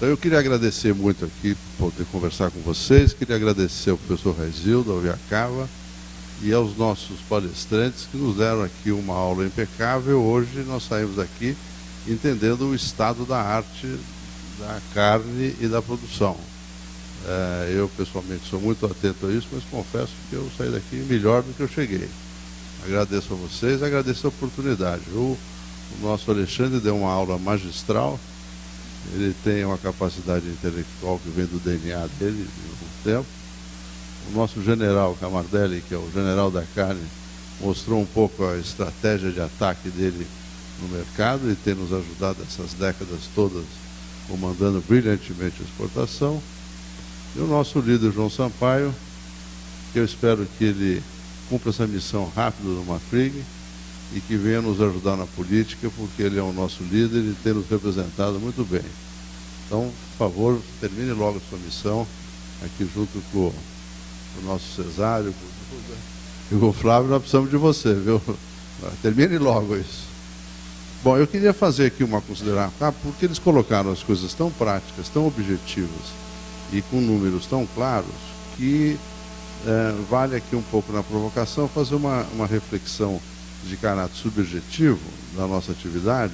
Então eu queria agradecer muito aqui por poder conversar com vocês, queria agradecer ao professor Raizildo, ao Viacava e aos nossos palestrantes que nos deram aqui uma aula impecável. Hoje nós saímos aqui entendendo o estado da arte da carne e da produção. Eu pessoalmente sou muito atento a isso, mas confesso que eu saí daqui melhor do que eu cheguei. Agradeço a vocês, agradeço a oportunidade. O nosso Alexandre deu uma aula magistral, ele tem uma capacidade intelectual que vem do DNA dele de algum tempo. O nosso general Camardelli, que é o general da carne, mostrou um pouco a estratégia de ataque dele no mercado e tem nos ajudado essas décadas todas, comandando brilhantemente a exportação. E o nosso líder João Sampaio, que eu espero que ele cumpra essa missão rápido no Marfrig e que venha nos ajudar na política, porque ele é o nosso líder e tem nos representado muito bem. Então, por favor, termine logo a sua missão, aqui junto com o nosso Cesário e com o Flávio. Nós precisamos de você, viu? Termine logo isso. Bom, eu queria fazer aqui uma consideração, porque eles colocaram as coisas tão práticas, tão objetivas e com números tão claros, que vale aqui um pouco na provocação fazer uma reflexão de caráter subjetivo da nossa atividade,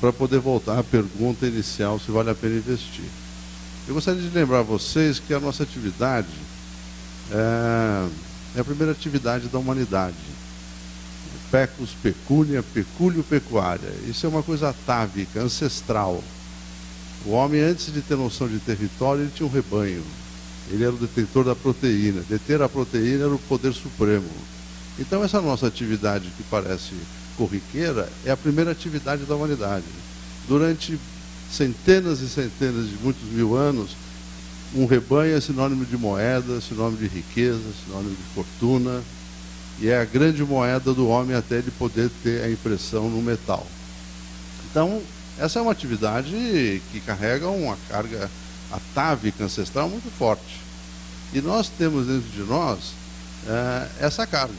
para poder voltar à pergunta inicial, se vale a pena investir. Eu gostaria de lembrar a vocês que a nossa atividade é a primeira atividade da humanidade. Pecus pecunia, peculio pecuária. Isso é uma coisa atávica, ancestral. O homem, antes de ter noção de território, ele tinha um rebanho. Ele era o detentor da proteína. Deter a proteína era o poder supremo. Então, essa nossa atividade, que parece corriqueira, é a primeira atividade da humanidade. Durante centenas e centenas de muitos mil anos, um rebanho é sinônimo de moeda, sinônimo de riqueza, sinônimo de fortuna, e é a grande moeda do homem até ele poder ter a impressão no metal. Então, essa é uma atividade que carrega uma carga atávica, ancestral muito forte. E nós temos dentro de nós essa carga.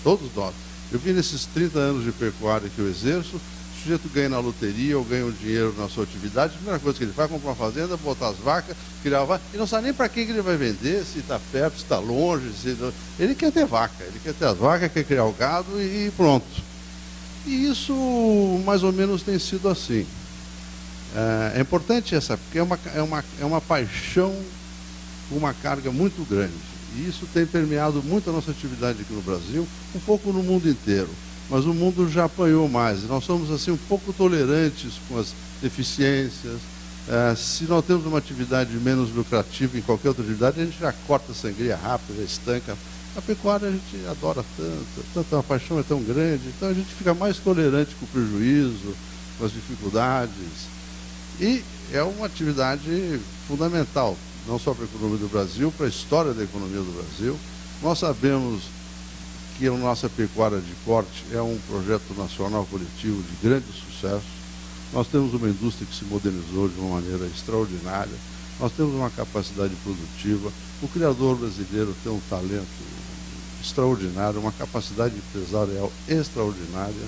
Todos nós. Eu vi nesses 30 anos de pecuária que eu exerço, o sujeito ganha na loteria ou ganha um dinheiro na sua atividade, a primeira coisa que ele faz é comprar uma fazenda, botar as vacas, criar vaca, e não sabe nem para quem que ele vai vender, se está perto, se está longe, ele quer ter vaca, ele quer ter as vacas, quer criar o gado e pronto. E isso mais ou menos tem sido assim. É importante essa, porque é uma paixão com uma carga muito grande. E isso tem permeado muito a nossa atividade aqui no Brasil, um pouco no mundo inteiro. Mas o mundo já apanhou mais. Nós somos assim um pouco tolerantes com as deficiências. Se nós temos uma atividade menos lucrativa em qualquer outra atividade, a gente já corta a sangria rápido, já estanca. A pecuária a gente adora tanto, a paixão é tão grande, então a gente fica mais tolerante com o prejuízo, com as dificuldades. E é uma atividade fundamental, não só para a economia do Brasil, para a história da economia do Brasil. Nós sabemos que a nossa pecuária de corte é um projeto nacional coletivo de grande sucesso. Nós temos uma indústria que se modernizou de uma maneira extraordinária. Nós temos uma capacidade produtiva. O criador brasileiro tem um talento extraordinário, uma capacidade empresarial extraordinária.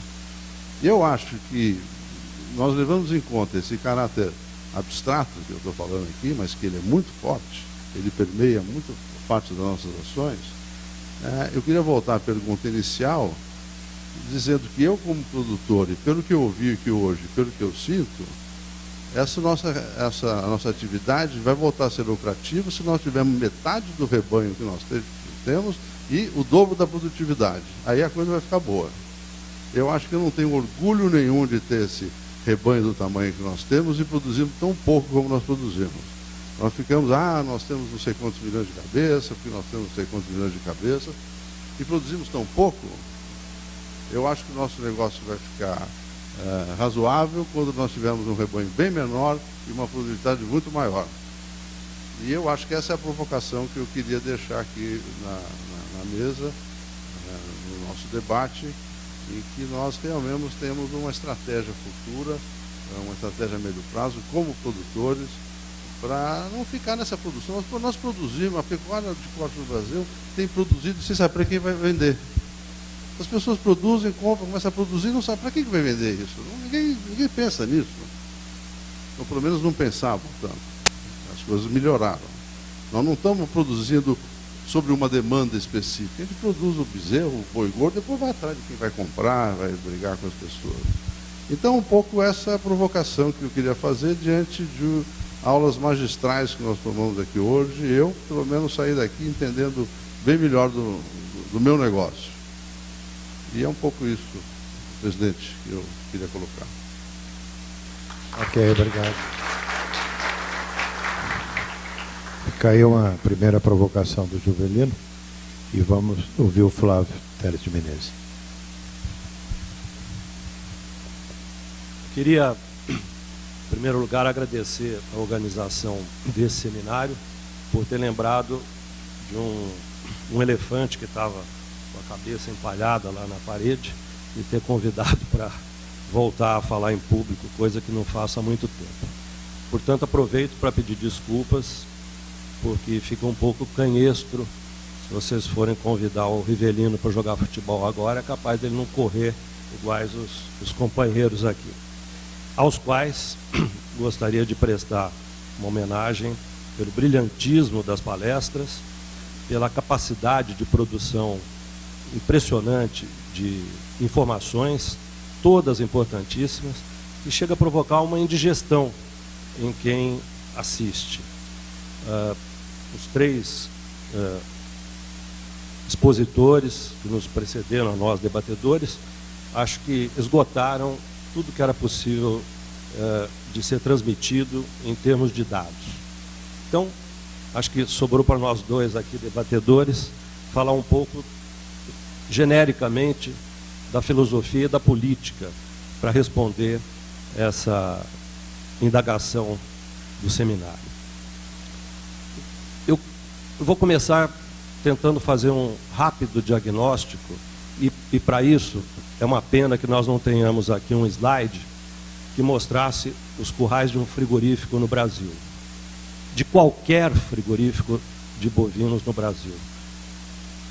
E eu acho que nós levamos em conta esse caráter abstrato que eu estou falando aqui, mas que ele é muito forte, ele permeia muito parte das nossas ações. Eu queria voltar à pergunta inicial, dizendo que eu, como produtor, e pelo que eu ouvi aqui hoje, pelo que eu sinto, essa nossa atividade vai voltar a ser lucrativa se nós tivermos metade do rebanho que nós temos e o dobro da produtividade. Aí a coisa vai ficar boa. Eu acho que eu não tenho orgulho nenhum de ter esse rebanho do tamanho que nós temos e produzimos tão pouco como nós produzimos. Nós ficamos, nós temos não sei quantos milhões de cabeça, porque nós temos não sei quantos milhões de cabeça, e produzimos tão pouco. Eu acho que o nosso negócio vai ficar razoável quando nós tivermos um rebanho bem menor e uma produtividade muito maior. E eu acho que essa é a provocação que eu queria deixar aqui na mesa, no nosso debate, em que nós realmente temos uma estratégia futura, uma estratégia a médio prazo, como produtores, para não ficar nessa produção. Nós produzimos, a pecuária de corte no Brasil tem produzido sem saber para quem vai vender. As pessoas produzem, compram, começam a produzir e não sabem para quem vai vender isso. Ninguém pensa nisso. ou pelo menos não pensavam tanto. As coisas melhoraram. Nós não estamos produzindo sobre uma demanda específica. A gente produz o bezerro, o boi gordo, depois vai atrás de quem vai comprar, vai brigar com as pessoas. Então, um pouco essa é a provocação que eu queria fazer diante de aulas magistrais que nós tomamos aqui hoje. Eu, pelo menos, saí daqui entendendo bem melhor do meu negócio. E é um pouco isso, presidente, que eu queria colocar. Ok, obrigado. Fica aí uma primeira provocação do Juvelino e vamos ouvir o Flávio Teles de Menezes. Queria, em primeiro lugar, agradecer a organização desse seminário por ter lembrado de um elefante que estava com a cabeça empalhada lá na parede e ter convidado para voltar a falar em público, coisa que não faço há muito tempo. Portanto, aproveito para pedir desculpas, porque fica um pouco canhestro se vocês forem convidar o Rivelino para jogar futebol agora, é capaz dele não correr iguais os companheiros aqui, aos quais gostaria de prestar uma homenagem pelo brilhantismo das palestras, pela capacidade de produção impressionante de informações, todas importantíssimas, que chega a provocar uma indigestão em quem assiste. Os três expositores que nos precederam, nós debatedores, acho que esgotaram tudo que era possível de ser transmitido em termos de dados. Então, acho que sobrou para nós dois aqui, debatedores, falar um pouco genericamente da filosofia e da política para responder essa indagação do seminário. Eu vou começar tentando fazer um rápido diagnóstico e para isso é uma pena que nós não tenhamos aqui um slide que mostrasse os currais de um frigorífico no Brasil, de qualquer frigorífico de bovinos no Brasil.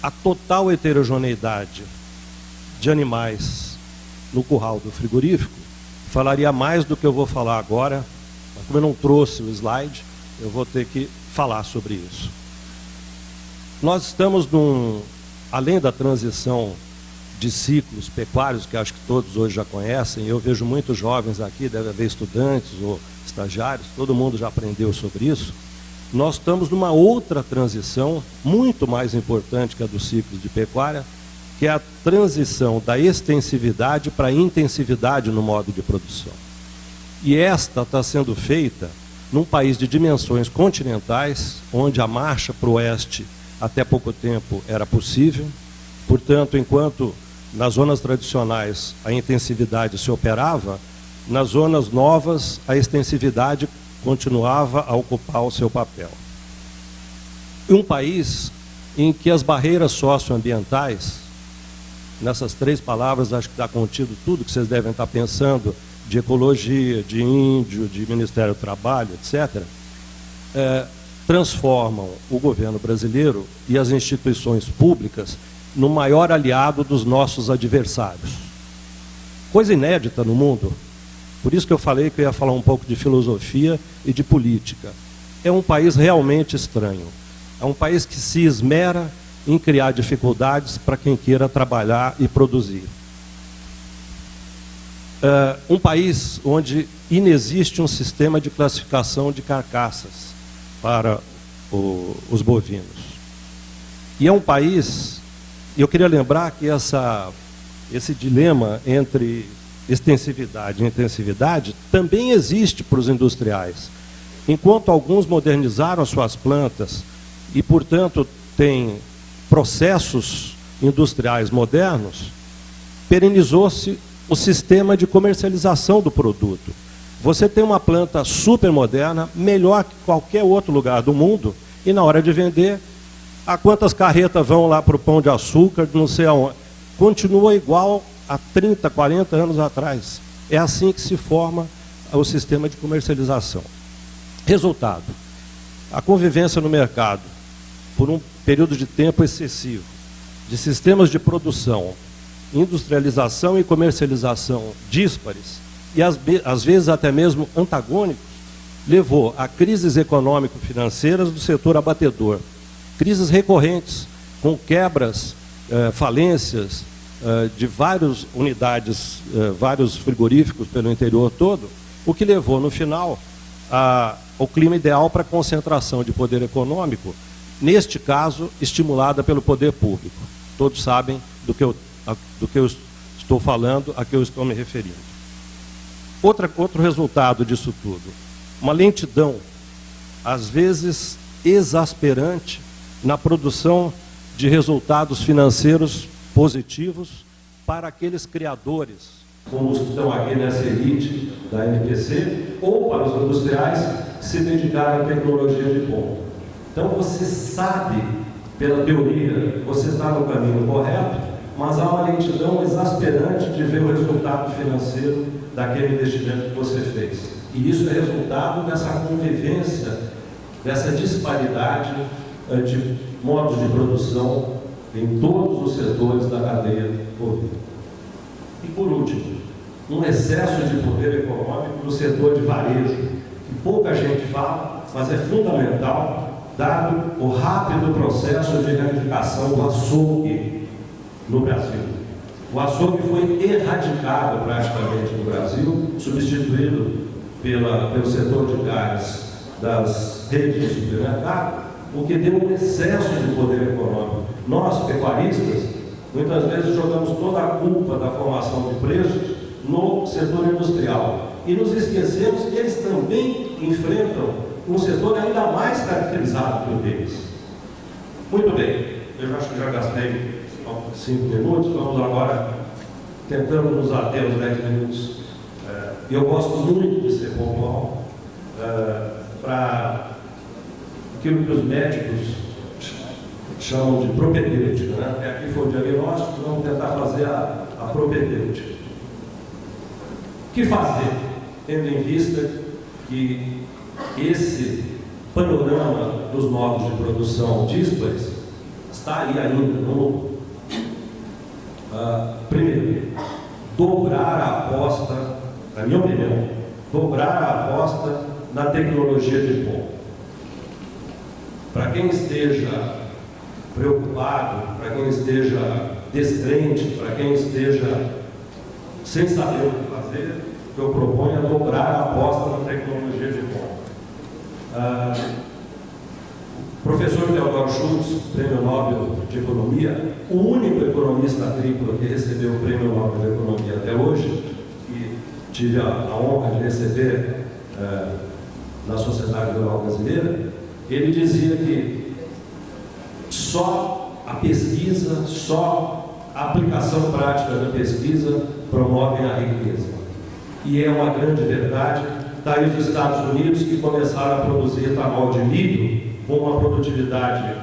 A total heterogeneidade de animais no curral do frigorífico falaria mais do que eu vou falar agora, mas como eu não trouxe o slide, eu vou ter que falar sobre isso. Nós estamos além da transição de ciclos pecuários, que acho que todos hoje já conhecem, eu vejo muitos jovens aqui, deve haver estudantes ou estagiários, todo mundo já aprendeu sobre isso. Nós estamos numa outra transição, muito mais importante que a do ciclo de pecuária, que é a transição da extensividade para a intensividade no modo de produção. E esta está sendo feita num país de dimensões continentais, onde a marcha para o oeste até pouco tempo era possível. Portanto, enquanto nas zonas tradicionais a intensividade se operava, nas zonas novas a extensividade continuava a ocupar o seu papel. E um país em que as barreiras socioambientais, nessas três palavras acho que está contido tudo que vocês devem estar pensando, de ecologia, de índio, de Ministério do Trabalho, etc., transformam o governo brasileiro e as instituições públicas no maior aliado dos nossos adversários. Coisa inédita no mundo. Por isso que eu falei que eu ia falar um pouco de filosofia e de política. É um país realmente estranho. É um país que se esmera em criar dificuldades para quem queira trabalhar e produzir. Um país onde inexiste um sistema de classificação de carcaças para os bovinos. E é um país, e eu queria lembrar que esse dilema entre extensividade e intensividade também existe para os industriais. Enquanto alguns modernizaram as suas plantas e, portanto, têm processos industriais modernos, perenizou-se o sistema de comercialização do produto. Você tem uma planta super moderna, melhor que qualquer outro lugar do mundo, e na hora de vender, a quantas carretas vão lá para o Pão de Açúcar, não sei aonde, continua igual a 30, 40 anos atrás. É assim que se forma o sistema de comercialização. Resultado, a convivência no mercado, por um período de tempo excessivo, de sistemas de produção, industrialização e comercialização díspares, e às vezes até mesmo antagônicos, levou a crises econômico-financeiras do setor abatedor, crises recorrentes, com quebras, falências de várias unidades, vários frigoríficos pelo interior todo, o que levou, no final, ao clima ideal para a concentração de poder econômico, neste caso, estimulada pelo poder público. Todos sabem do que eu estou falando, a que eu estou me referindo. Outro resultado disso tudo, uma lentidão, às vezes exasperante, na produção de resultados financeiros positivos para aqueles criadores, como os que estão aqui nessa elite da NPC, ou para os industriais que se dedicaram à tecnologia de ponta. Então você sabe, pela teoria, você está no caminho correto, mas há uma lentidão exasperante de ver o resultado financeiro daquele investimento que você fez. E isso é resultado dessa convivência, dessa disparidade de modos de produção em todos os setores da cadeia do poder. E por último, um excesso de poder econômico no setor de varejo, que pouca gente fala, mas é fundamental, dado o rápido processo de erradicação do açougue no Brasil. O açougue foi erradicado praticamente no Brasil, substituído pelo setor de gás das redes de supermercado, o que deu um excesso de poder econômico. Nós, pecuaristas, muitas vezes jogamos toda a culpa da formação de preços no setor industrial. E nos esquecemos que eles também enfrentam um setor ainda mais caracterizado por eles. Muito bem, eu acho que já gastei 5 minutos, vamos agora tentando nos ater aos 10 minutos. Eu gosto muito de ser pontual para aquilo que os médicos chamam de propedêutica, né? Aqui foi o diagnóstico, vamos tentar fazer a propedêutica. O que fazer, tendo em vista que esse panorama dos modos de produção díspares está aí ainda, não mudou? Primeiro, dobrar a aposta, na minha opinião, dobrar a aposta na tecnologia de ponta. Para quem esteja preocupado, para quem esteja descrente, para quem esteja sem saber o que fazer, eu proponho é dobrar a aposta na tecnologia de ponta. Professor Theodor Schultz, Prêmio Nobel de Economia, o único economista triplo que recebeu o Prêmio Nobel de Economia até hoje, e tive a honra de receber na Sociedade Rural Brasileira, ele dizia que só a pesquisa, só a aplicação prática da pesquisa promovem a riqueza. E é uma grande verdade. Está aí os Estados Unidos, que começaram a produzir etanol de milho com uma produtividade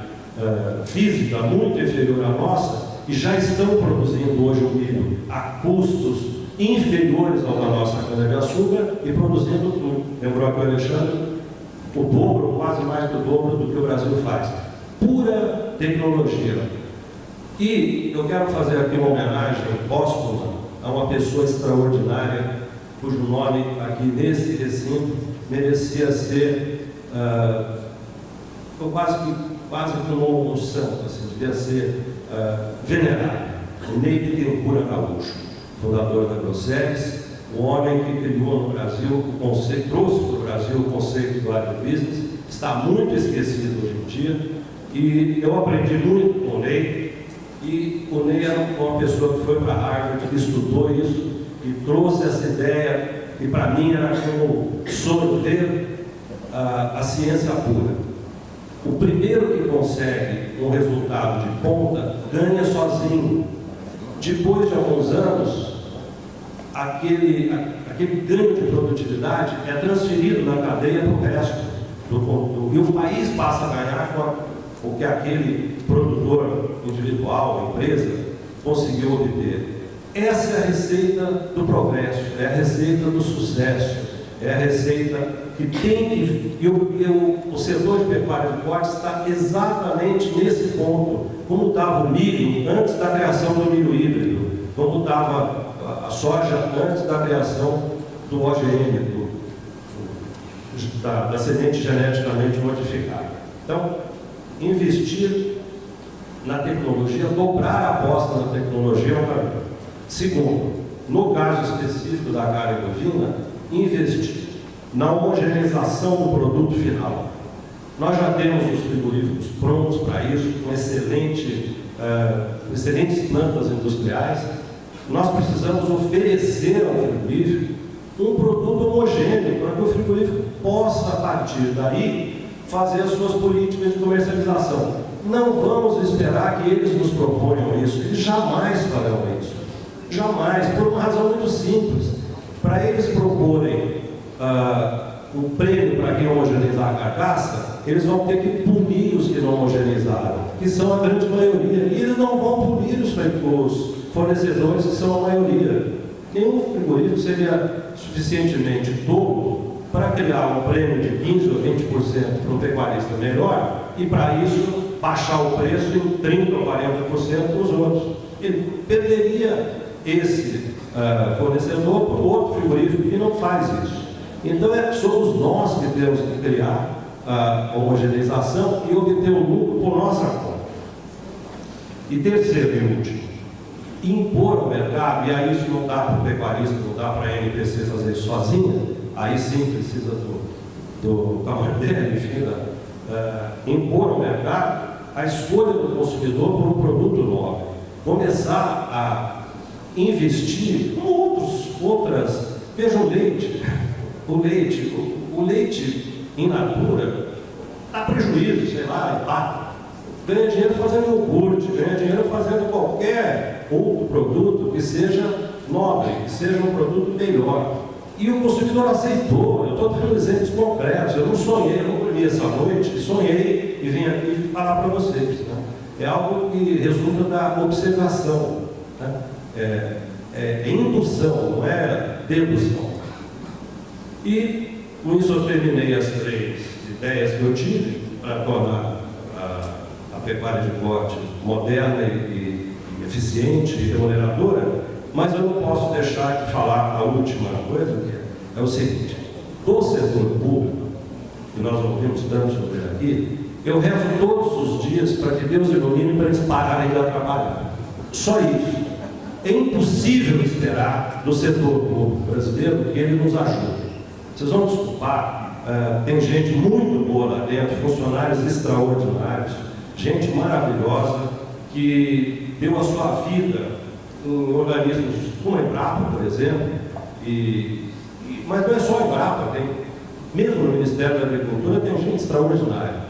física muito inferior à nossa, e já estão produzindo hoje o milho a custos inferiores ao da nossa cana-de-açúcar e produzindo, lembrou aqui o Alexandre, o dobro, quase mais do dobro do que o Brasil faz. Pura tecnologia. E eu quero fazer aqui uma homenagem póstuma a uma pessoa extraordinária, cujo nome aqui nesse recinto merecia ser quase como um santo, assim, devia ser venerado. O Ney Bittencourt Araújo, fundador da Grosseries, o homem que criou no Brasil o conceito, trouxe para o Brasil o conceito do agribusiness, está muito esquecido hoje em dia, e eu aprendi muito com o Ney, e o Ney era uma pessoa que foi para Harvard, que estudou isso, e trouxe essa ideia, que para mim era como sorver a ciência pura. O primeiro que consegue um resultado de ponta, ganha sozinho. Depois de alguns anos, aquele ganho de produtividade é transferido na cadeia para o resto do produto. E o país passa a ganhar com o que aquele produtor individual, empresa, conseguiu obter. Essa é a receita do progresso, é a receita do sucesso, é a receita que tem que... o setor de pecuária de corte está exatamente nesse ponto. Como estava o milho antes da criação do milho híbrido, como estava a soja antes da criação do OGM, da semente geneticamente modificada. Então, investir na tecnologia, dobrar a aposta na tecnologia é um caminho. Segundo, no caso específico da carne bovina, investir na homogeneização do produto final. Nós já temos os frigoríficos prontos para isso, com excelentes plantas industriais. Nós precisamos oferecer ao frigorífico um produto homogêneo, para que o frigorífico possa, a partir daí, fazer as suas políticas de comercialização. Não vamos esperar que eles nos proponham isso, eles jamais farão isso. Jamais, por uma razão muito simples. Para eles proporem o prêmio para quem homogeneizar a carcaça, eles vão ter que punir os que não homogeneizaram, que são a grande maioria. E eles não vão punir os fornecedores, que são a maioria. Nenhum frigorífico seria suficientemente tolo para criar um prêmio de 15% ou 20% para um pecuarista melhor e, para isso, baixar o preço em 30% ou 40% dos outros. Ele perderia esse fornecedor por outro frigorífico que não faz isso. Então, somos nós que temos que criar a homogeneização e obter o lucro por nossa conta. E terceiro e último, impor ao mercado, e aí isso não dá para o pecuarista, não dá para a NPC fazer isso sozinha, aí sim precisa do tamanho dele, enfim, impor ao mercado a escolha do consumidor por um produto novo. Começar a investir em outras. Veja o leite. O leite in natura dá prejuízo, sei lá, empate. Ganha dinheiro fazendo iogurte, ganha dinheiro fazendo qualquer outro produto que seja nobre, que seja um produto melhor. E o consumidor aceitou. Eu estou dando exemplos concretos. Eu não sonhei, eu não dormi essa noite, sonhei e vim aqui falar para vocês. Né? É algo que resulta da observação. Né? É indução, não é dedução. E com isso eu terminei as 3 ideias que eu tive para tornar a pecuária de corte moderna e eficiente e remuneradora, mas eu não posso deixar de falar a última coisa, que é o seguinte: do setor público, que nós ouvimos tanto sobre aqui, eu rezo todos os dias para que Deus ilumine para eles pararem de trabalhar. Só isso. É impossível esperar do setor público brasileiro que ele nos ajude. Vocês vão desculpar, tem gente muito boa lá dentro, funcionários extraordinários, gente maravilhosa que deu a sua vida em organismos como a Embrapa, por exemplo, mas não é só a Embrapa, mesmo no Ministério da Agricultura tem gente extraordinária.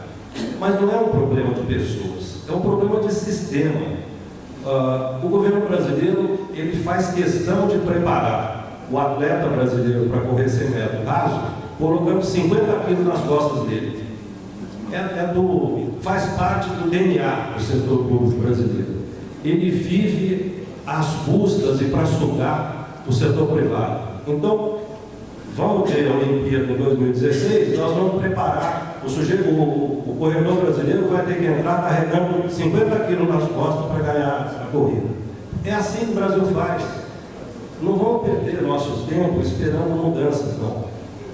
Mas não é um problema de pessoas, é um problema de sistema. O governo brasileiro ele faz questão de preparar o atleta brasileiro para correr 100 metros raso, colocando 50 quilos nas costas dele. Faz parte do DNA do setor público brasileiro. Ele vive às custas e para sugar o setor privado. Então, vamos ter a Olimpíada em 2016, nós vamos preparar o corredor brasileiro vai ter que entrar carregando 50 quilos nas costas para ganhar a corrida. É assim que o Brasil faz. Não vamos perder nossos tempos esperando mudanças, não.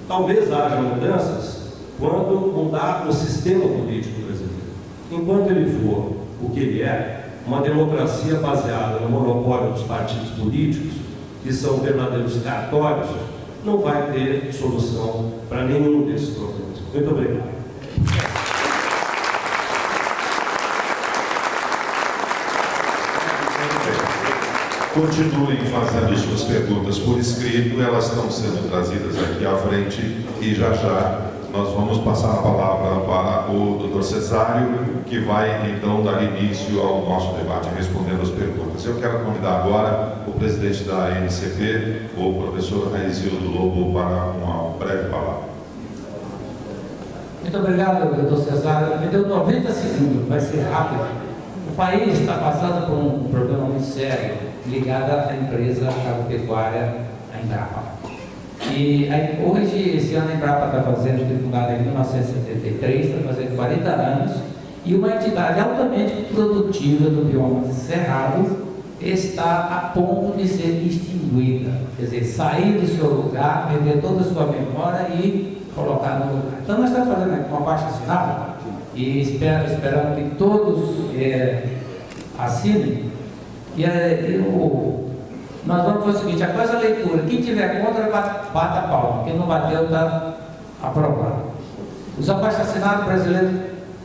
Talvez haja mudanças quando mudar o sistema político brasileiro. Enquanto ele for o que ele é, uma democracia baseada no monopólio dos partidos políticos, que são verdadeiros cartórios, não vai ter solução para nenhum desses problemas. Muito obrigado. Continuem fazendo suas perguntas por escrito, elas estão sendo trazidas aqui à frente e já nós vamos passar a palavra para o Dr. Cesário, que vai então dar início ao nosso debate respondendo as perguntas. Eu quero convidar agora o presidente da ANCP, o professor Raizildo Lobo, para uma breve palavra. Muito obrigado, doutor Cesário. Me deu 90 segundos, vai ser rápido. O país está passando por um problema muito sério ligado à empresa agropecuária, a Embrapa. E aí, hoje, esse ano a Embrapa está fazendo, foi fundada em 1973, está fazendo 40 anos, e uma entidade altamente produtiva do bioma cerrado está a ponto de ser extinguida. Quer dizer, sair do seu lugar, perder toda a sua memória e colocar no lugar. Então nós estamos fazendo aqui uma baixa assinada e esperando que todos assinem. Nós vamos fazer o seguinte, após a leitura, quem tiver contra, bata a palma. Quem não bateu, está aprovado. Os abaixo-assinados brasileiros,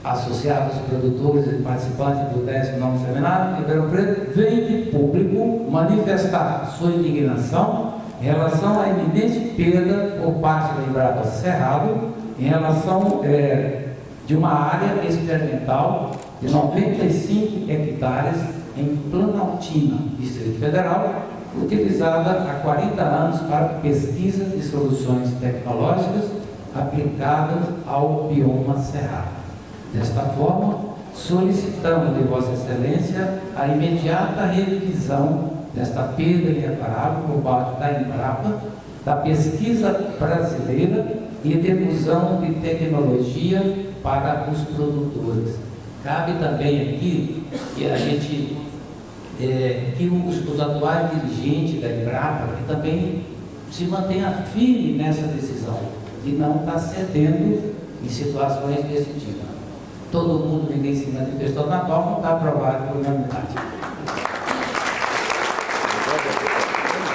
associados, produtores e participantes do 19º Seminário Ribeirão Preto, vêm de público manifestar sua indignação em relação à iminente perda por parte da Embrapa Cerrado, em relação de uma área experimental de 95 hectares em Planaltina, Distrito Federal, utilizada há 40 anos para pesquisa de soluções tecnológicas aplicadas ao bioma cerrado. Desta forma, solicitamos de Vossa Excelência a imediata revisão desta perda irreparável por parte da Embrapa, da pesquisa brasileira e difusão de tecnologia para os produtores. Cabe também aqui que a gente, que os atuais dirigentes da Embrapa que também se mantenha firme nessa decisão de não estar cedendo em situações desse tipo. Todo mundo, ninguém se manifestou na palma, está aprovado por unanimidade.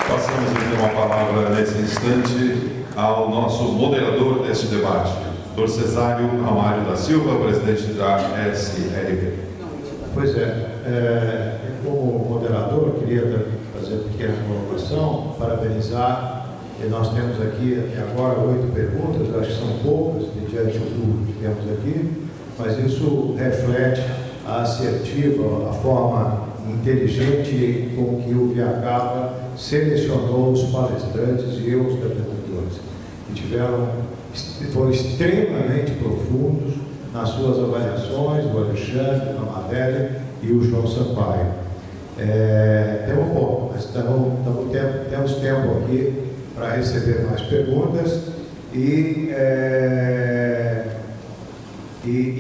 Passamos então a palavra nesse instante ao nosso moderador deste debate, Dr. Cesário Ramalho da Silva, presidente da SRB. Pois como moderador, queria fazer uma pequena colocação, parabenizar. E nós temos aqui até agora 8 perguntas, acho que são poucas, diante do público que temos aqui, mas isso reflete a assertiva, a forma inteligente com que o Viacaba selecionou os palestrantes e os apresentadores, que foram extremamente profundos nas suas avaliações, o Alexandre, a Amadélia e o João Sampaio. Temos pouco, mas temos tempo aqui para receber mais perguntas e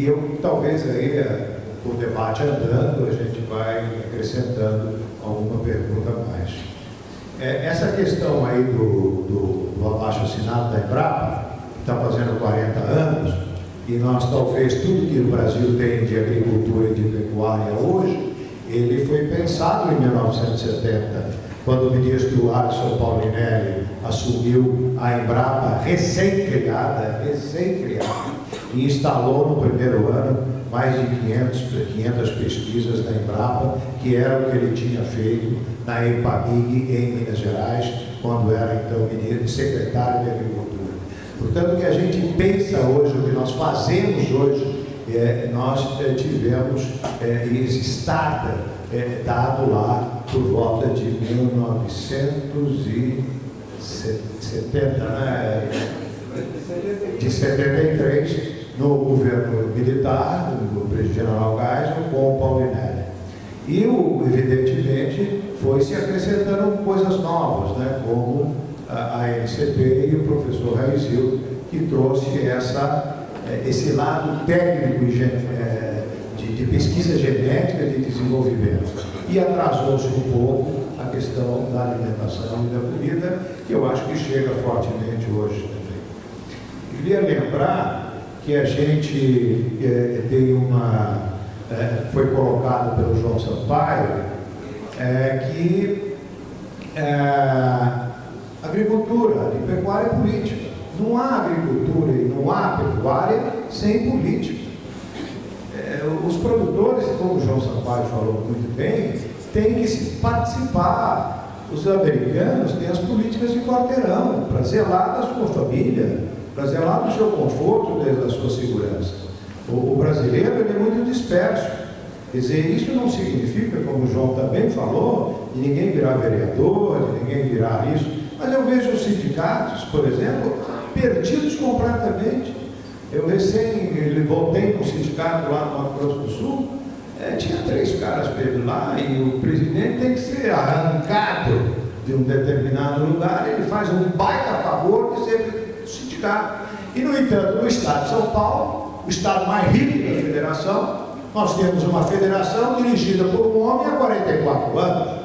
eu talvez aí, o debate andando, a gente vai acrescentando alguma pergunta a mais. Essa questão aí do abaixo-assinado da Embrapa, que está fazendo 40 anos, e nós talvez tudo que o Brasil tem de agricultura e de pecuária hoje, ele foi pensado em 1970, quando o ministro Alisson Paulinelli assumiu a Embrapa recém-criada, e instalou no primeiro ano mais de 500 pesquisas da Embrapa, que era o que ele tinha feito na EPAMIG em Minas Gerais, quando era então secretário de Agricultura. Portanto, o que a gente pensa hoje, o que nós fazemos hoje, nós tivemos esse starter dado lá por volta de 1970, de 73, no governo militar, do presidente General Geisel, com o Paulinelli. E, evidentemente, foi se acrescentando coisas novas, como a NCP e o professor Raizil, que trouxe esse lado técnico de pesquisa genética de desenvolvimento. E atrasou-se um pouco a questão da alimentação e da comida, que eu acho que chega fortemente hoje também. Eu queria lembrar que a gente foi colocado pelo João Sampaio, que agricultura e pecuária é política. Não há agricultura e não há pecuária sem política. Os produtores, como o João Sampaio falou muito bem, têm que participar. Os americanos têm as políticas de quarteirão para zelar da sua família, para zelar do seu conforto, da sua segurança. O brasileiro ele é muito disperso. Quer dizer, isso não significa, como o João também falou, de ninguém virar vereador, de ninguém virar isso. Mas eu vejo os sindicatos, por exemplo, perdidos completamente. Eu voltei para um sindicato lá no Mato Grosso do Sul, tinha 3 caras perdidos lá, e o presidente tem que ser arrancado de um determinado lugar, ele faz um baita favor de ser sindicato. E, no entanto, no estado de São Paulo, o estado mais rico da federação, nós temos uma federação dirigida por um homem há 44 anos.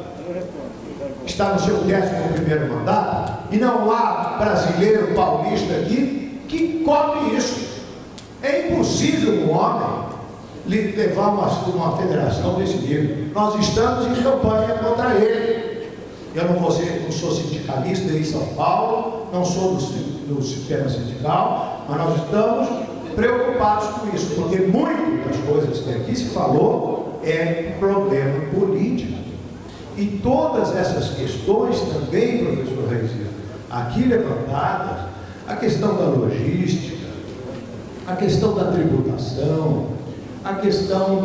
Está no seu 11º mandato, e não há brasileiro paulista aqui que cobre isso. É impossível um homem levar uma federação desse nível. Nós estamos em campanha contra ele. Eu não sou sindicalista em São Paulo, não sou do sistema sindical, mas nós estamos preocupados com isso, porque muitas das coisas que aqui se falou é problema político. E todas essas questões também, professor Reis, aqui levantadas, a questão da logística, a questão da tributação, a questão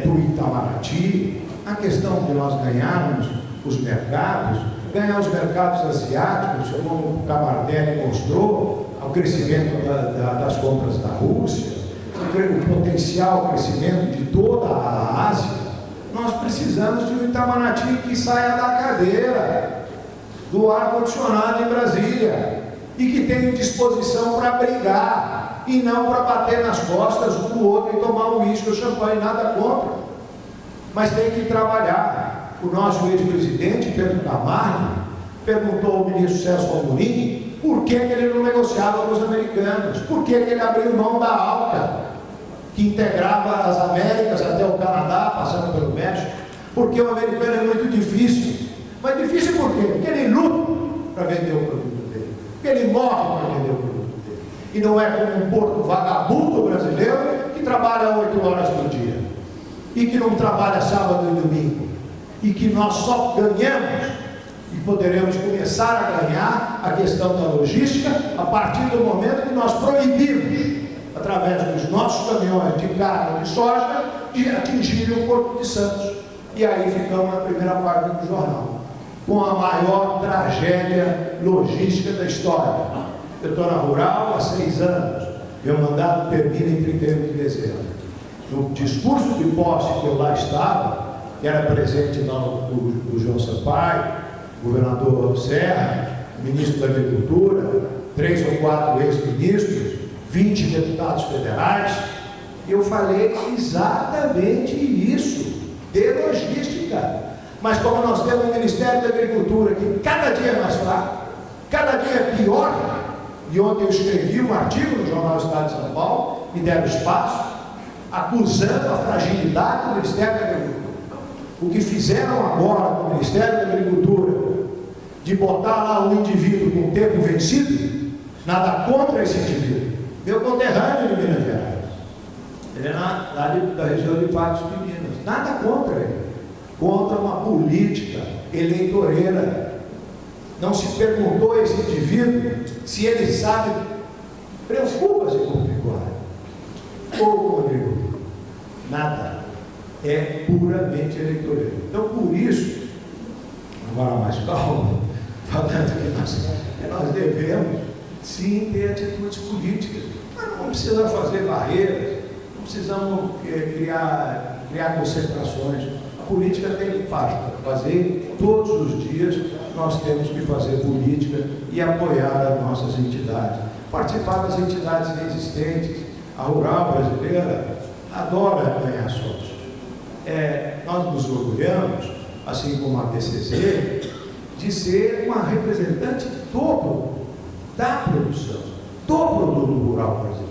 do Itamaraty, a questão de nós ganharmos os mercados, ganhar os mercados asiáticos, como o Camardelli mostrou, o crescimento das compras da Rússia, o potencial crescimento de toda a Ásia. Nós precisamos de um Itamaraty que saia da cadeira do ar-condicionado em Brasília e que tenha disposição para brigar e não para bater nas costas um do outro e tomar um uísque ou champanhe, nada contra. Mas tem que trabalhar. O nosso ex-presidente, Pedro Camargo, perguntou ao ministro Celso Amorim por que ele não negociava com os americanos, por que ele abriu mão da ALCA, que integrava as Américas até o Canadá, passando pelo México, porque o americano é muito difícil. Mas difícil por quê? Porque ele luta para vender o produto dele, porque ele morre para vender o produto dele. E não é como um porco vagabundo brasileiro que trabalha 8 horas por dia e que não trabalha sábado e domingo, e que nós só ganhamos e poderemos começar a ganhar a questão da logística a partir do momento que nós proibimos, através dos nossos caminhões de carne de soja, de atingirem o Porto de Santos. E aí ficamos na primeira página do jornal, com a maior tragédia logística da história. Eu estou na Rural há 6 anos, meu mandato termina em 31 de dezembro. No discurso de posse que eu lá estava, que era presente o João Sampaio, governador Serra, ministro da Agricultura, 3 ou 4 ex-ministros, 20 deputados federais, eu falei exatamente isso, de logística. Mas como nós temos um Ministério da Agricultura que cada dia é mais fraco, cada dia é pior, e ontem eu escrevi um artigo no Jornal Estado de São Paulo, me deram espaço, acusando a fragilidade do Ministério da Agricultura. O que fizeram agora no Ministério da Agricultura, de botar lá um indivíduo com o tempo vencido, nada contra esse indivíduo. Meu conterrâneo de Minas Gerais, ele é lá da região de Patos de Minas, nada contra ele, contra uma política eleitoreira. Não se perguntou a esse indivíduo se ele sabe, preocupa-se com o pecuário ou com o agricultor. Nada, é puramente eleitoreiro. Então, por isso, agora mais calmo, falando que nós devemos sim ter atitudes políticas, mas não precisamos fazer barreiras, não precisamos criar concentrações. A política tem que fazer todos os dias. Nós temos que fazer política e apoiar as nossas entidades, participar das entidades existentes. A Rural brasileira adora ganhar sócios. Nós nos orgulhamos, assim como a PCC, de ser uma representante da produção, do produto rural brasileiro.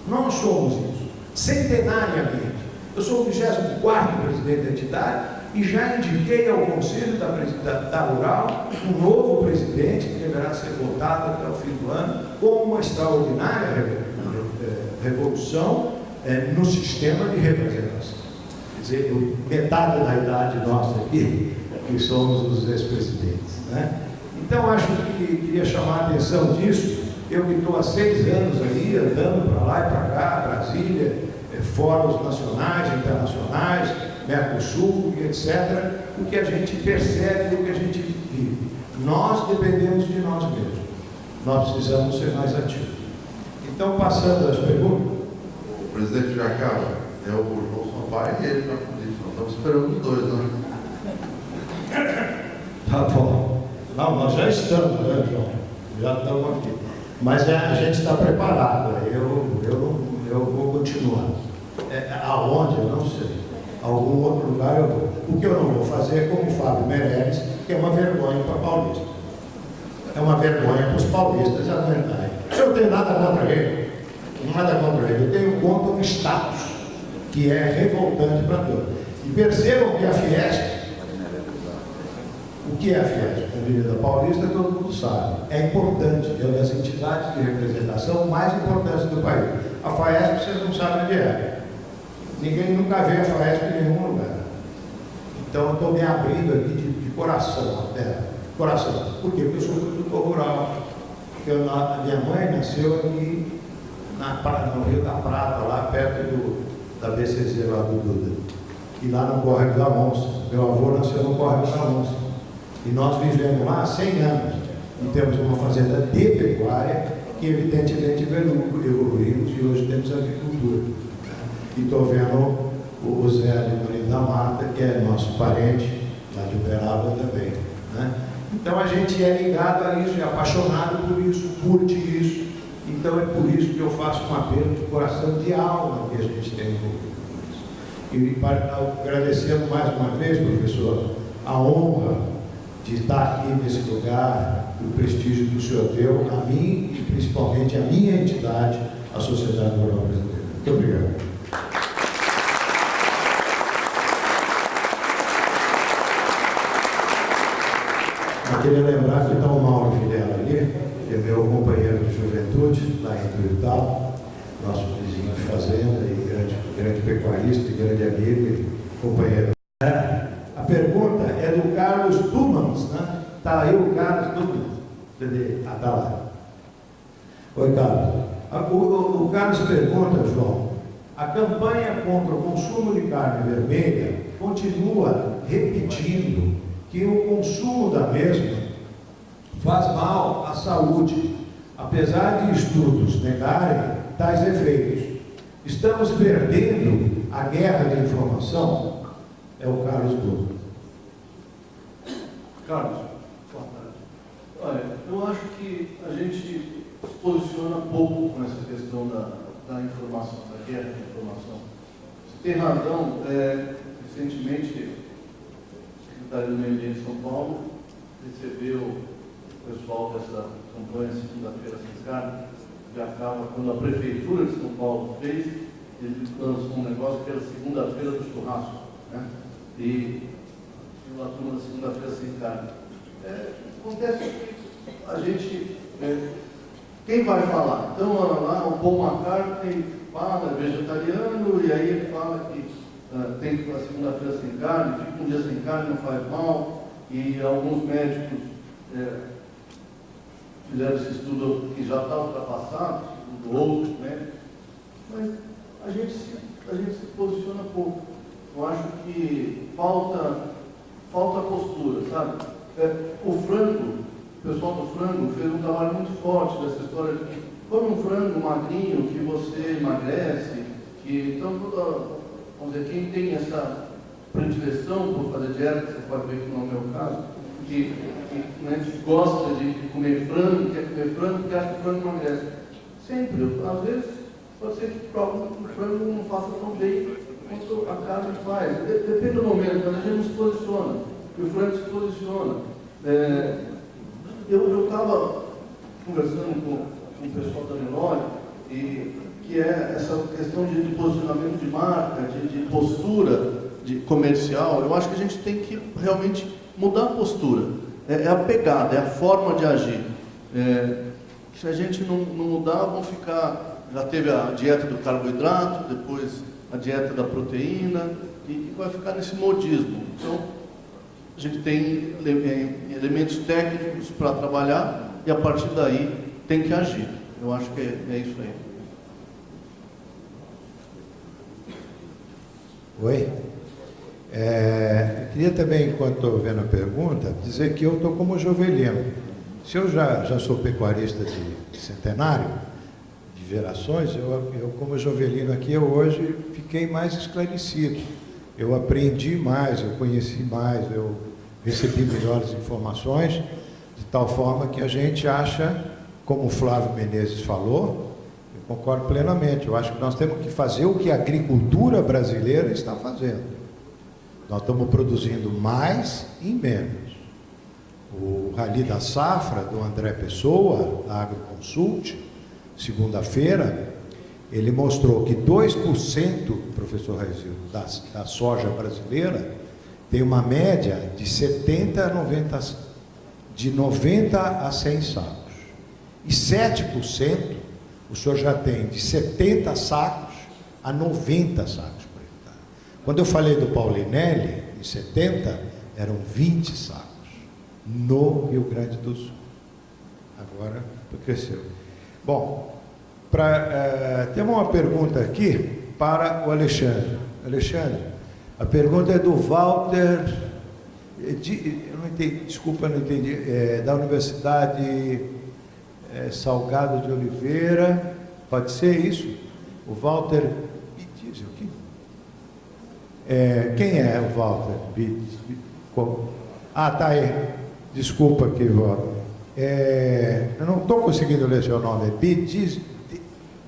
Nós somos isso, centenariamente. Eu sou o 24º presidente da entidade e já indiquei ao Conselho da Rural um novo presidente que deverá ser votado até o fim do ano, com uma extraordinária revolução no sistema de representação. Quer dizer, metade da idade nossa aqui, que somos os ex-presidentes, né? Então, acho que queria chamar a atenção disso. Eu que estou há 6 anos aí, andando para lá e para cá, Brasília, fóruns nacionais, internacionais, Mercosul, etc., o que a gente percebe, o que a gente vive. Nós dependemos de nós mesmos. Nós precisamos ser mais ativos. Então, passando às perguntas. O presidente já acaba, é o João Sampaio e ele na política. Nós estamos esperando os dois, né? Tá bom. Não, nós já estamos, né, João? Já estamos aqui. Mas a gente está preparado. Eu vou continuar. Aonde? Eu não sei. Algum outro lugar eu vou. O que eu não vou fazer é como o Fábio Meirelles, que é uma vergonha para Paulista. É uma vergonha para os paulistas aguentarem. Eu não tenho nada contra ele. Nada contra ele. Eu tenho contra um status que é revoltante para todos. E percebam que a Fiesp, o que é a Fiesp? A Avenida Paulista, todo mundo sabe. É importante, é uma das entidades de representação mais importantes do país. A Fiesp, vocês não sabem onde é. Ninguém nunca vê a Fiesp em nenhum lugar. Então, eu estou me abrindo aqui de coração, até. Coração. Por quê? Porque eu sou produtor rural. Porque a minha mãe nasceu aqui no Rio da Prata, lá perto da BCZ, lá do Duda. E lá no Córrego da Onça. Meu avô nasceu no Córrego da Onça. E nós vivemos lá há 100 anos. E temos uma fazenda de pecuária que, evidentemente, evoluímos e hoje temos agricultura. E estou vendo o Zé de Bonito da Mata, que é nosso parente, lá de Uberaba também. Né? Então a gente é ligado a isso, é apaixonado por isso, curte isso. Então é por isso que eu faço um apelo de coração, de alma que a gente tem envolvido com isso. E agradecendo mais uma vez, professor, a honra de estar aqui nesse lugar, o prestígio que o senhor deu a mim e principalmente a minha entidade, a Sociedade Rural Brasileira. Muito obrigado. Eu queria lembrar que está o Mauro Vilela ali, que é meu companheiro de juventude, lá em Tuiutá, nosso vizinho de fazenda, e grande pecuarista, e grande amigo e companheiro. A pergunta é do Carlos Tumans, né? Está aí o Carlos Tumans. Cadê? Ah, está lá. Oi, Carlos. O Carlos pergunta, João, a campanha contra o consumo de carne vermelha continua repetindo que o consumo da mesma faz mal à saúde, apesar de estudos negarem tais efeitos. Estamos perdendo a guerra de informação? É o Carlos Dutra. Carlos, boa tarde. Olha, eu acho que a gente se posiciona pouco com essa questão da informação, da guerra de informação. Você tem razão, recentemente o Secretário do Meio Ambiente de São Paulo recebeu o pessoal dessa campanha Segunda-feira Sem Carne, que acaba, quando a Prefeitura de São Paulo fez, ele lançou um negócio que era Segunda-feira do Churrasco, né? E a turma da Segunda-feira Sem Carne. Acontece que a gente, quem vai falar? Então, lá o Paul McCartney fala, é vegetariano, e aí ele fala que tem que fazer segunda-feira sem carne, fica um dia sem carne, não faz mal, e alguns médicos fizeram esse estudo que já está ultrapassado, segundo outros médicos, mas a gente se posiciona pouco. Eu acho que falta postura, sabe? O frango, o pessoal do frango fez um trabalho muito forte dessa história de que come um frango magrinho que você emagrece, que então vamos dizer, quem tem essa predileção por fazer dieta, você pode ver que não é o meu caso, que gosta de comer frango, quer comer frango, porque acha que o frango emagrece. Sempre, às vezes, pode ser que o frango não faça tão bem quanto a carne faz. Depende do momento, quando a gente não se posiciona, e o frango se posiciona. Eu estava conversando com o pessoal da Nelore, que é essa questão de posicionamento de marca, de postura comercial. Eu acho que a gente tem que realmente mudar a postura. É a pegada, é a forma de agir. Se a gente não mudar, vão ficar... Já teve a dieta do carboidrato, depois a dieta da proteína, e vai ficar nesse modismo. Então, a gente tem elementos técnicos para trabalhar e, a partir daí, tem que agir. Eu acho que é isso aí. Oi? Eu queria também, enquanto estou vendo a pergunta, dizer que eu estou como Jovelino. Se eu já sou pecuarista de centenário, de gerações, eu como Jovelino aqui, eu hoje fiquei mais esclarecido. Eu aprendi mais, eu conheci mais, eu recebi melhores informações, de tal forma que a gente acha, como o Flávio Menezes falou, eu concordo plenamente, eu acho que nós temos que fazer o que a agricultura brasileira está fazendo. Nós estamos produzindo mais e menos. o Rally da Safra, do André Pessoa, da AgroConsult, segunda-feira, ele mostrou que 2%, professor Raizildo, da soja brasileira tem uma média de 90 a 100 sacos. E 7%, o senhor já tem de 70 sacos a 90 sacos por hectare. Quando eu falei do Paulinelli, em 70, eram 20 sacos no Rio Grande do Sul. Agora cresceu. Bom, temos uma pergunta aqui para o Alexandre. Alexandre, a pergunta é do Walter, eu não entendi, desculpa, não entendi, da Universidade Salgado de Oliveira, pode ser isso? O Walter Bidiz, o quê? Quem é o Walter Bidiz? Ah, tá aí, desculpa aqui, Walter. Eu não estou conseguindo ler seu nome, é Bidiz.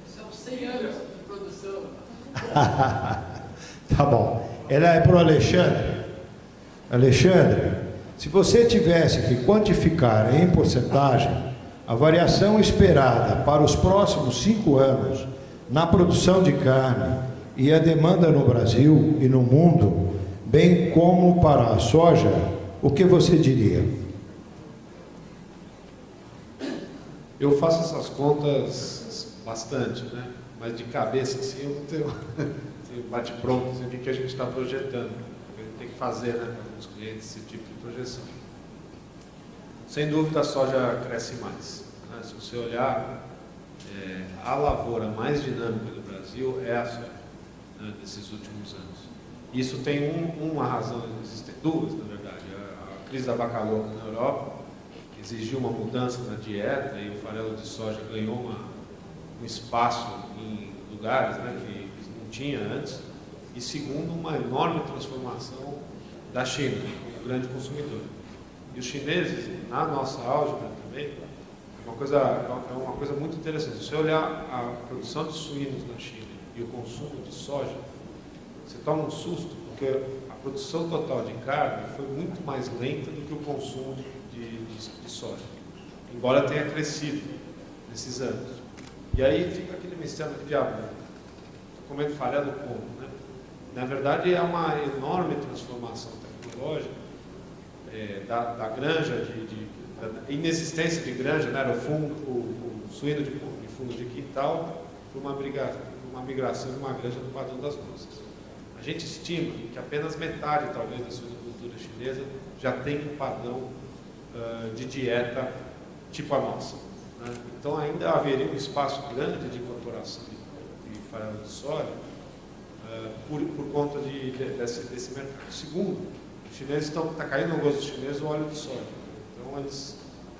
São 100 anos de produção. Tá bom. Ela é para o Alexandre. Alexandre, se você tivesse que quantificar em porcentagem a variação esperada para os próximos 5 anos na produção de carne e a demanda no Brasil e no mundo, bem como para a soja, o que você diria? Eu faço essas contas bastante, né? Mas de cabeça assim eu não tenho bate-pronto, assim, o que a gente está projetando. A gente tem que fazer, né, para alguns clientes esse tipo de projeção. Sem dúvida a soja cresce mais, né? Se você olhar, a lavoura mais dinâmica do Brasil é a soja, né, nesses últimos anos. Isso tem uma razão, existem duas, na verdade. A crise da vaca louca na Europa exigiu uma mudança na dieta e o farelo de soja ganhou um espaço em lugares, né, que não tinha antes. E segundo, uma enorme transformação da China, como grande consumidor. E os chineses, na nossa álgebra também, é uma coisa muito interessante. Se você olhar a produção de suínos na China e o consumo de soja, você toma um susto, porque a produção total de carne foi muito mais lenta do que o consumo de soja, embora tenha crescido nesses anos. E aí fica aquele mistério de diabo, estou comendo farelo como, né? Na verdade é uma enorme transformação tecnológica da granja, da inexistência de granja, né? Era o suíno de fundo de quintal, para uma migração de uma granja do padrão das nossas. A gente estima que apenas metade, talvez, da suinocultura chinesa já tem um padrão de dieta tipo a nossa, né? Então ainda haveria um espaço grande de incorporação de farelo de soja por conta desse mercado. Segundo, os chineses está caindo no gosto dos chineses o óleo de soja. Então eles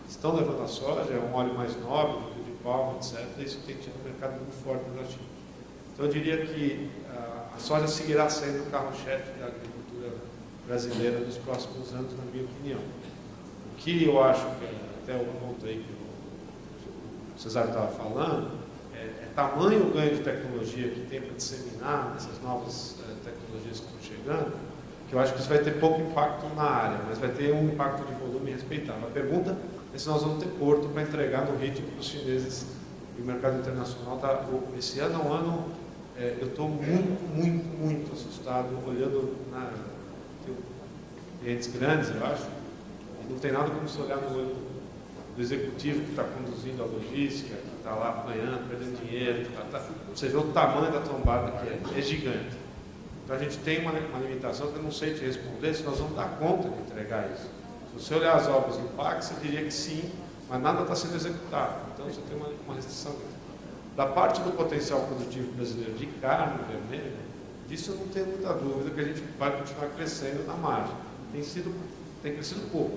estão levando a soja, é um óleo mais nobre do que o de palma, etc. E isso tem tido um mercado muito forte na China. Então eu diria que a soja seguirá sendo o carro-chefe da agricultura brasileira nos próximos anos, na minha opinião. O que eu acho que, até o ponto aí que o Cesário estava falando, é tamanho o ganho de tecnologia que tem para disseminar essas novas tecnologias que estão chegando, que eu acho que isso vai ter pouco impacto na área, mas vai ter um impacto de volume respeitável. A pergunta é se nós vamos ter porto para entregar no ritmo que os chineses e o mercado internacional está. Esse ano é um ano, eu estou muito assustado, olhando clientes grandes, eu acho. Não tem nada como se olhar no olho do executivo que está conduzindo a logística, que está lá apanhando, perdendo dinheiro, você vê o tamanho da trombada que é gigante. Então a gente tem uma limitação que eu não sei te responder se nós vamos dar conta de entregar isso. Se você olhar as obras do PAC, você diria que sim, mas nada está sendo executado. Então você tem uma restrição. Da parte do potencial produtivo brasileiro de carne vermelha, disso eu não tenho muita dúvida que a gente vai continuar crescendo na margem. Tem crescido pouco.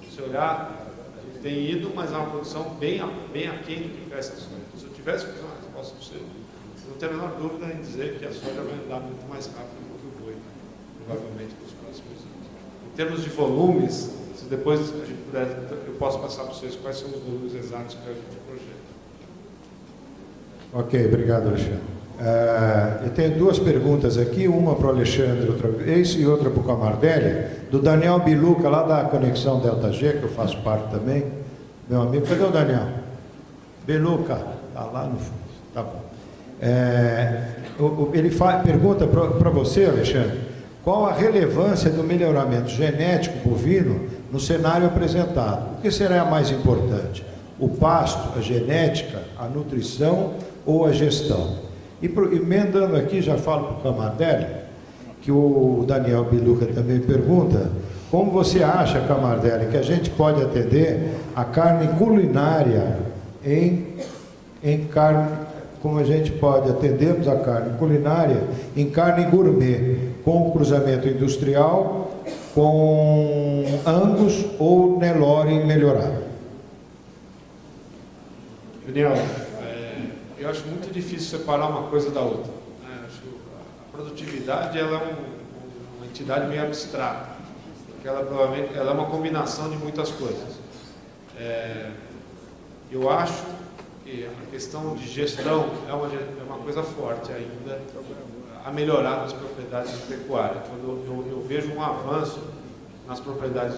Se você olhar, a gente tem ido, mas é uma produção bem aquém do que cresce a soja. Então, se eu tivesse que fazer uma resposta para você, eu não tenho a menor dúvida em dizer que a soja vai andar muito mais rápido do que o boi, provavelmente nos próximos anos. Em termos de volumes, se depois a gente puder, eu posso passar para vocês quais são os volumes exatos que a gente projeta. Ok, obrigado, Alexandre. Eu tenho duas perguntas aqui, uma para o Alexandre, outra e outra para o Camardelli, do Daniel Biluca, lá da Conexão Delta G, que eu faço parte também, meu amigo. Cadê o Daniel? Biluca, está lá no fundo, tá bom. Ele pergunta para você, Alexandre, qual a relevância do melhoramento genético bovino no cenário apresentado? O que será mais importante? O pasto, a genética, a nutrição ou a gestão? E emendando aqui, já falo para o Camardelli, que o Daniel Biluca também pergunta, como você acha, Camardelli, que a gente pode atender a carne culinária em carne, como a gente pode atendermos a carne culinária em carne gourmet, com cruzamento industrial, com Angus ou Nelore melhorado? Daniel, eu acho muito difícil separar uma coisa da outra. Acho a produtividade ela é uma entidade meio abstrata, porque ela provavelmente ela é uma combinação de muitas coisas. Eu acho que a questão de gestão é uma coisa forte ainda a melhorar nas propriedades pecuárias. Quando eu vejo um avanço nas propriedades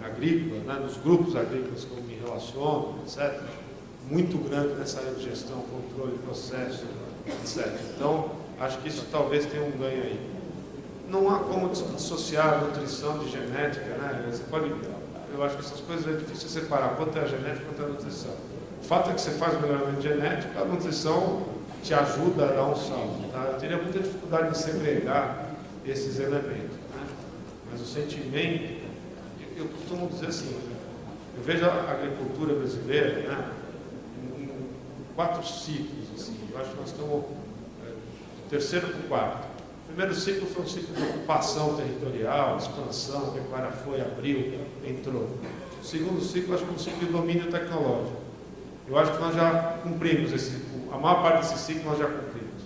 agrícolas, né, nos grupos agrícolas que eu me relaciono, etc., muito grande nessa área de gestão, controle, processo, etc. Então, acho que isso talvez tenha um ganho aí. Não há como dissociar a nutrição de genética, né? Você pode, eu acho que essas coisas é difícil separar, quanto é a genética, quanto é a nutrição. O fato é que você faz melhoramento genético, a nutrição te ajuda a dar um salto. Tá? Eu teria muita dificuldade de segregar esses elementos, né? Mas o sentimento, eu costumo dizer assim, eu vejo a agricultura brasileira, né, em 4 ciclos, assim. Eu acho que nós estamos do terceiro para o quarto. O primeiro ciclo foi um ciclo de ocupação territorial, expansão, a pecuária foi, abriu, entrou. O segundo ciclo, acho que é um ciclo de domínio tecnológico. Eu acho que nós já cumprimos a maior parte desse ciclo nós já cumprimos.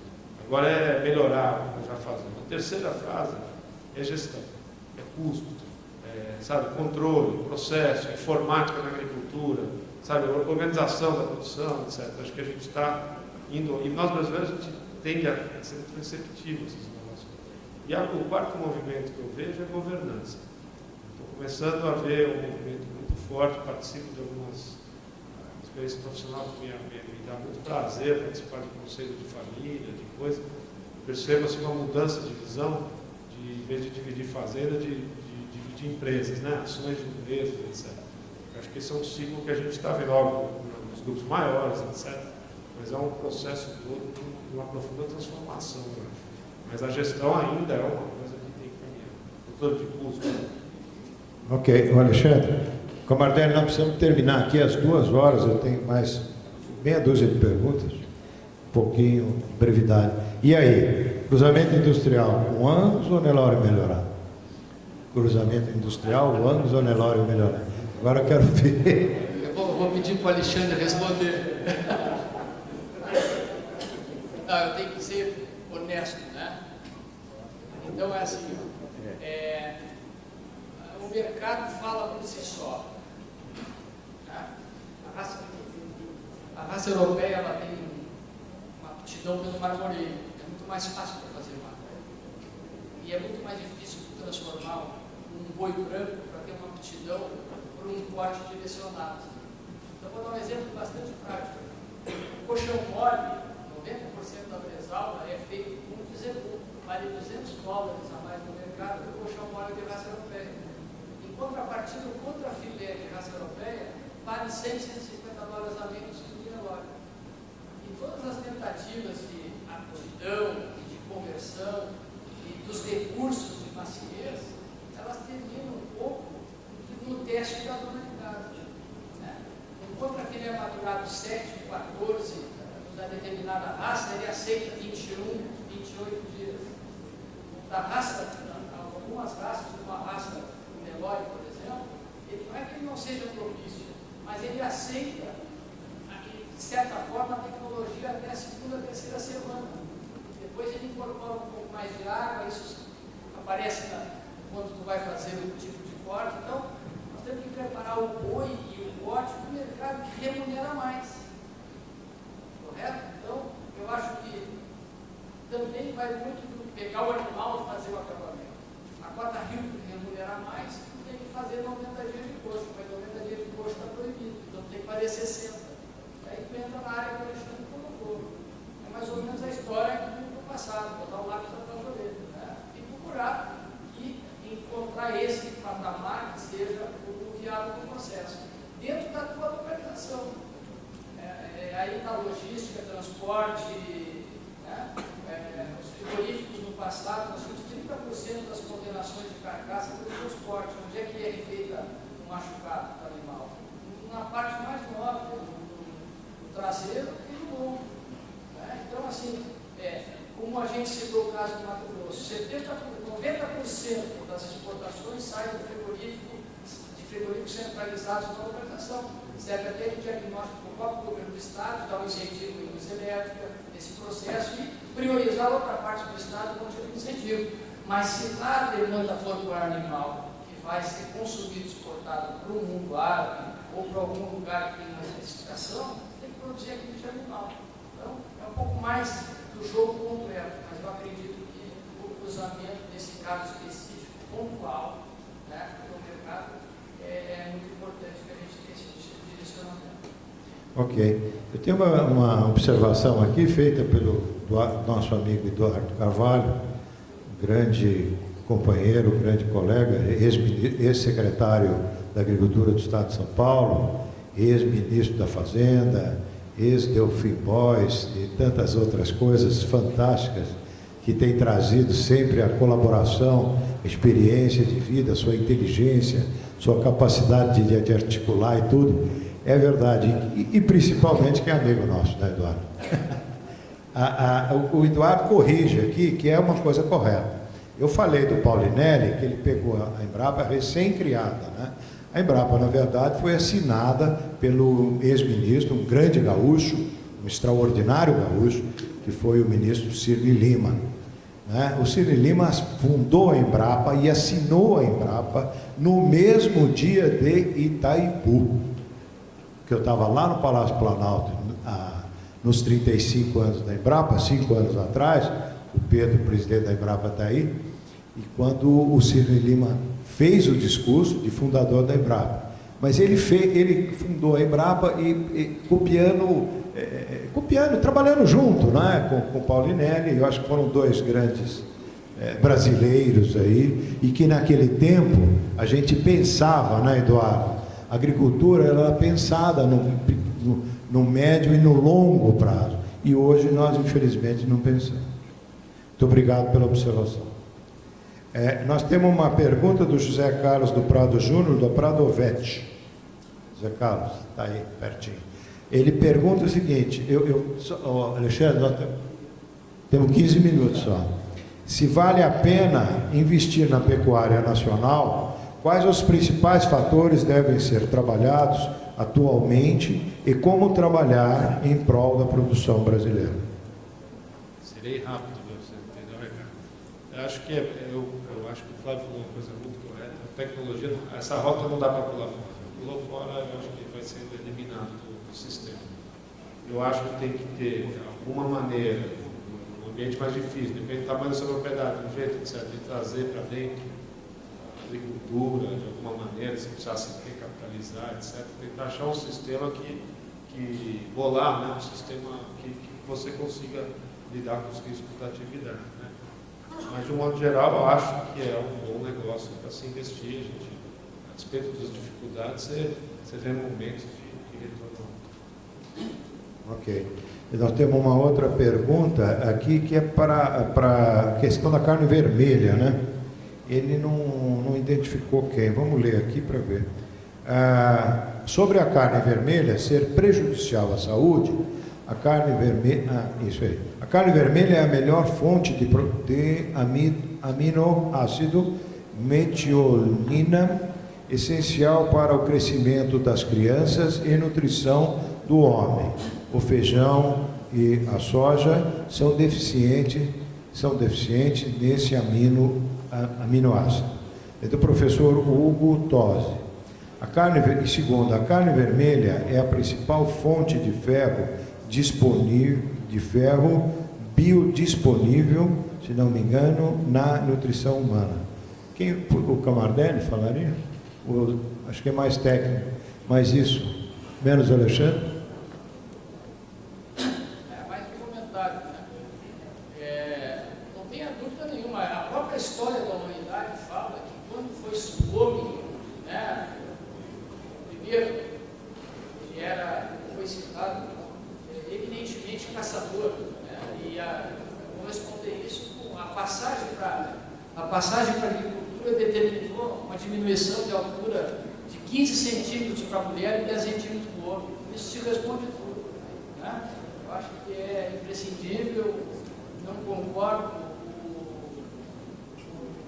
Agora é melhorar, nós já fazemos. A terceira fase é gestão, é custo, sabe, controle, processo, informática na agricultura, sabe, organização da produção, etc. Acho que a gente está indo, e nós brasileiros a gente tende a ser muito receptivo a essas inovações. E o quarto movimento que eu vejo é governança. Estou começando a ver um movimento muito forte, participo de algumas experiências profissionais que me dá muito prazer participar de conselho de família, de coisa. Percebo assim, uma mudança de visão, em vez de dividir fazenda, de dividir empresas, né? Ações de empresas, etc. Eu acho que esse é um ciclo que a gente está vendo, óbvio, nos grupos maiores, etc. Mas é um processo todo de uma profunda transformação. Né? Mas a gestão ainda é uma coisa que tem que caminhar. Controle de custo. Ok, o Alexandre, Camardelli, nós precisamos terminar aqui às 2 horas, eu tenho mais meia dúzia de perguntas, um pouquinho de brevidade. E aí, cruzamento industrial, com Angus ou Nelore melhorado? Cruzamento industrial, Angus ou Nelore melhorado? Agora eu quero ver. Eu vou pedir para o Alexandre responder. Não, eu tenho que ser honesto, né? Então é assim, o mercado fala por si só. Tá? A raça europeia ela tem uma aptidão pelo marmoreio, é muito mais fácil para fazer marmoreio. E é muito mais difícil transformar um boi branco para ter uma aptidão por um corte direcionado. Então vou dar um exemplo bastante prático. O colchão mole, 90% da bresaula é feito com zebu, vale $200 a mais no mercado que o colchão mole de raça europeia. Em contrapartida, o contrafilé de raça europeia vale $100, $150 a menos que o de Nelore. E todas as tentativas de aptidão, de conversão e dos recursos de maciez, elas terminam um pouco no teste da humanidade. Né? Um contrafilé maturado 7, 14, da determinada raça, ele aceita 21, 28 dias. Da raça, algumas raças, como a raça do Nelore, por exemplo, ele não é que ele não seja propício, mas ele aceita, de certa forma, a tecnologia até a segunda, terceira semana. Depois ele incorpora um pouco mais de água, isso aparece quando tu vai fazer o tipo de corte. Então, nós temos que preparar o boi e o corte para o mercado que remunera mais. Correto? Então, eu acho que também vai muito do pegar o animal e fazer o acabamento. A cota rio remunerar mais, tem que fazer 90 dias de imposto, mas 90 dias de imposto está proibido, então tem que fazer 60. Aí tu entra na área que o Alexandre colocou. É mais ou menos a história do passado, botar o lápis na tabuleira, né? E procurar e encontrar esse patamar que seja o viável do processo, dentro da tua localização. Aí está logística, transporte, né? Os frigoríficos no passado, nós tínhamos 30% das condenações de carcaça pelo transporte. Onde é que é feita o machucado do animal? Na parte mais nobre, no traseiro e no lombo. Né? Então, assim, como a gente citou o caso do Mato Grosso, 90% das exportações saem do frigorífico, de frigoríficos centralizados na localização. Serve até de diagnóstico do próprio governo do Estado, dar um incentivo em luz elétrica, nesse processo, e priorizar a outra parte do Estado onde tem incentivo. Mas se a demanda for para o animal que vai ser consumido, exportado para o mundo árabe ou para algum lugar que tem mais necessitação, tem que produzir aquilo de animal. Então, é um pouco mais do jogo completo, mas eu acredito que o cruzamento, nesse caso específico, pontual, né, do mercado, é muito importante que a gente tenha esse direcionamento. Ok. Eu tenho uma observação aqui feita pelo nosso amigo Eduardo Carvalho, grande companheiro, grande colega, ex-secretário da Agricultura do Estado de São Paulo, ex-ministro da Fazenda, ex-Delfim Boys e tantas outras coisas fantásticas que tem trazido sempre a colaboração, a experiência de vida, sua inteligência, sua capacidade de articular e tudo. É verdade, e principalmente que é amigo nosso, né, Eduardo? O Eduardo corrige aqui, que é uma coisa correta. Eu falei do Paulinelli, que ele pegou a Embrapa recém-criada, né? A Embrapa, na verdade, foi assinada pelo ex-ministro, um grande gaúcho, um extraordinário gaúcho, que foi o ministro Cirne Lima. Né? O Cirne Lima fundou a Embrapa e assinou a Embrapa no mesmo dia de Itaipu, que eu estava lá no Palácio Planalto, nos 35 anos da Embrapa, 5 anos atrás, o Pedro, presidente da Embrapa, está aí, e quando o Cirne Lima fez o discurso de fundador da Embrapa. Mas ele fundou a Embrapa e copiando, trabalhando junto, né, com o Paulinelli. Eu acho que foram dois grandes brasileiros aí, e que naquele tempo a gente pensava, né, Eduardo? A agricultura era pensada no médio e no longo prazo. E hoje nós, infelizmente, não pensamos. Muito obrigado pela observação. Nós temos uma pergunta do José Carlos do Prado Júnior, do Pradovete. José Carlos, está aí, pertinho. Ele pergunta o seguinte, Alexandre, nós temos 15 minutos só. Se vale a pena investir na pecuária nacional, quais os principais fatores devem ser trabalhados atualmente e como trabalhar em prol da produção brasileira? Serei rápido, você entendeu, Ricardo? Eu acho que eu acho que o Flávio falou uma coisa muito correta. A tecnologia, essa rota não dá para pular fora. Pulou fora, eu acho que vai sendo eliminado do sistema. Eu acho que tem que ter alguma maneira, um ambiente mais difícil, depende do tamanho da sua propriedade, do jeito, etc., de trazer para dentro a agricultura, de alguma maneira, se precisar se recapitalizar, etc., tentar achar um sistema que bolar, né, um sistema que você consiga lidar com os riscos da atividade. Né? Mas, de um modo geral, eu acho que é um bom negócio para se investir. Gente, a despeito das dificuldades, você vê momentos de retorno. Ok. E nós temos uma outra pergunta aqui que é para a questão da carne vermelha, né? Ele não identificou quem. Vamos ler aqui para ver. Sobre a carne vermelha ser prejudicial à saúde, a carne vermelha, isso aí. A carne vermelha é a melhor fonte de aminoácido metionina, essencial para o crescimento das crianças e nutrição do homem. O feijão e a soja são deficientes nesse aminoácido. É do professor Hugo Tosi. Segundo, a carne vermelha é a principal fonte de ferro disponível biodisponível, se não me engano, na nutrição humana. O Camardelli falaria? Acho que é mais técnico. Mas isso, menos Alexandre? Mais um comentário, né? Não tenha dúvida nenhuma, a própria história da humanidade fala que quando foi-se o homem, né, primeiro, que foi citado, eminentemente caçador, né? E vou responder isso com a passagem para a agricultura determinou uma diminuição de altura de 15 centímetros para a mulher e 10 centímetros para o homem. Isso se responde tudo, né? Eu acho que é imprescindível, não concordo.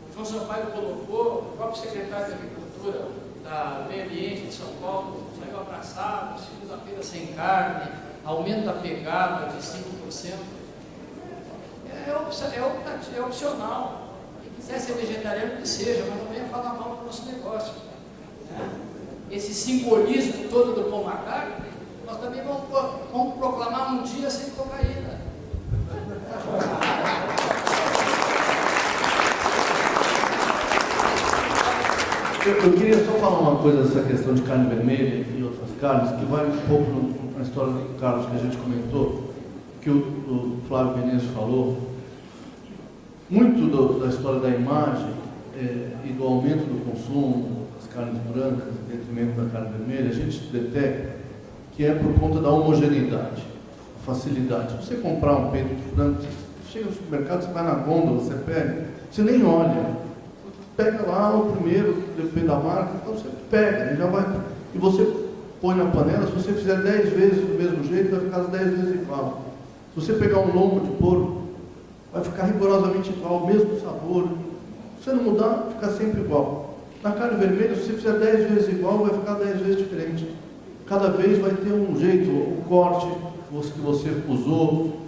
O João Sampaio colocou, o próprio secretário de Agricultura do Meio Ambiente de São Paulo saiu abraçado, segunda-feira sem carne, aumento da pegada de 5%. É opcional. Quem quiser ser vegetariano, que seja, mas não venha falar mal do nosso negócio. Né? Esse simbolismo todo do Paul McCartney, nós também vamos proclamar um dia sem cocaína. Eu queria só falar uma coisa dessa questão de carne vermelha e outras carnes, que vai um pouco na história do Carlos que a gente comentou, que o Flávio Venezio falou. Muito da história da imagem e do aumento do consumo das carnes brancas em detrimento da carne vermelha, a gente detecta que é por conta da homogeneidade, facilidade. Se você comprar um peito de frango, você chega no supermercado, você vai na gôndola, você pega, você nem olha. Pega lá o primeiro, depende da marca, então você pega, já vai, e você põe na panela. Se você fizer 10 vezes do mesmo jeito, vai ficar as 10 vezes igual. Se você pegar um lombo de porco, vai ficar rigorosamente igual, o mesmo sabor. Se você não mudar, vai ficar sempre igual. Na carne vermelha, se você fizer 10 vezes igual, vai ficar 10 vezes diferente. Cada vez vai ter um jeito, o corte que você usou,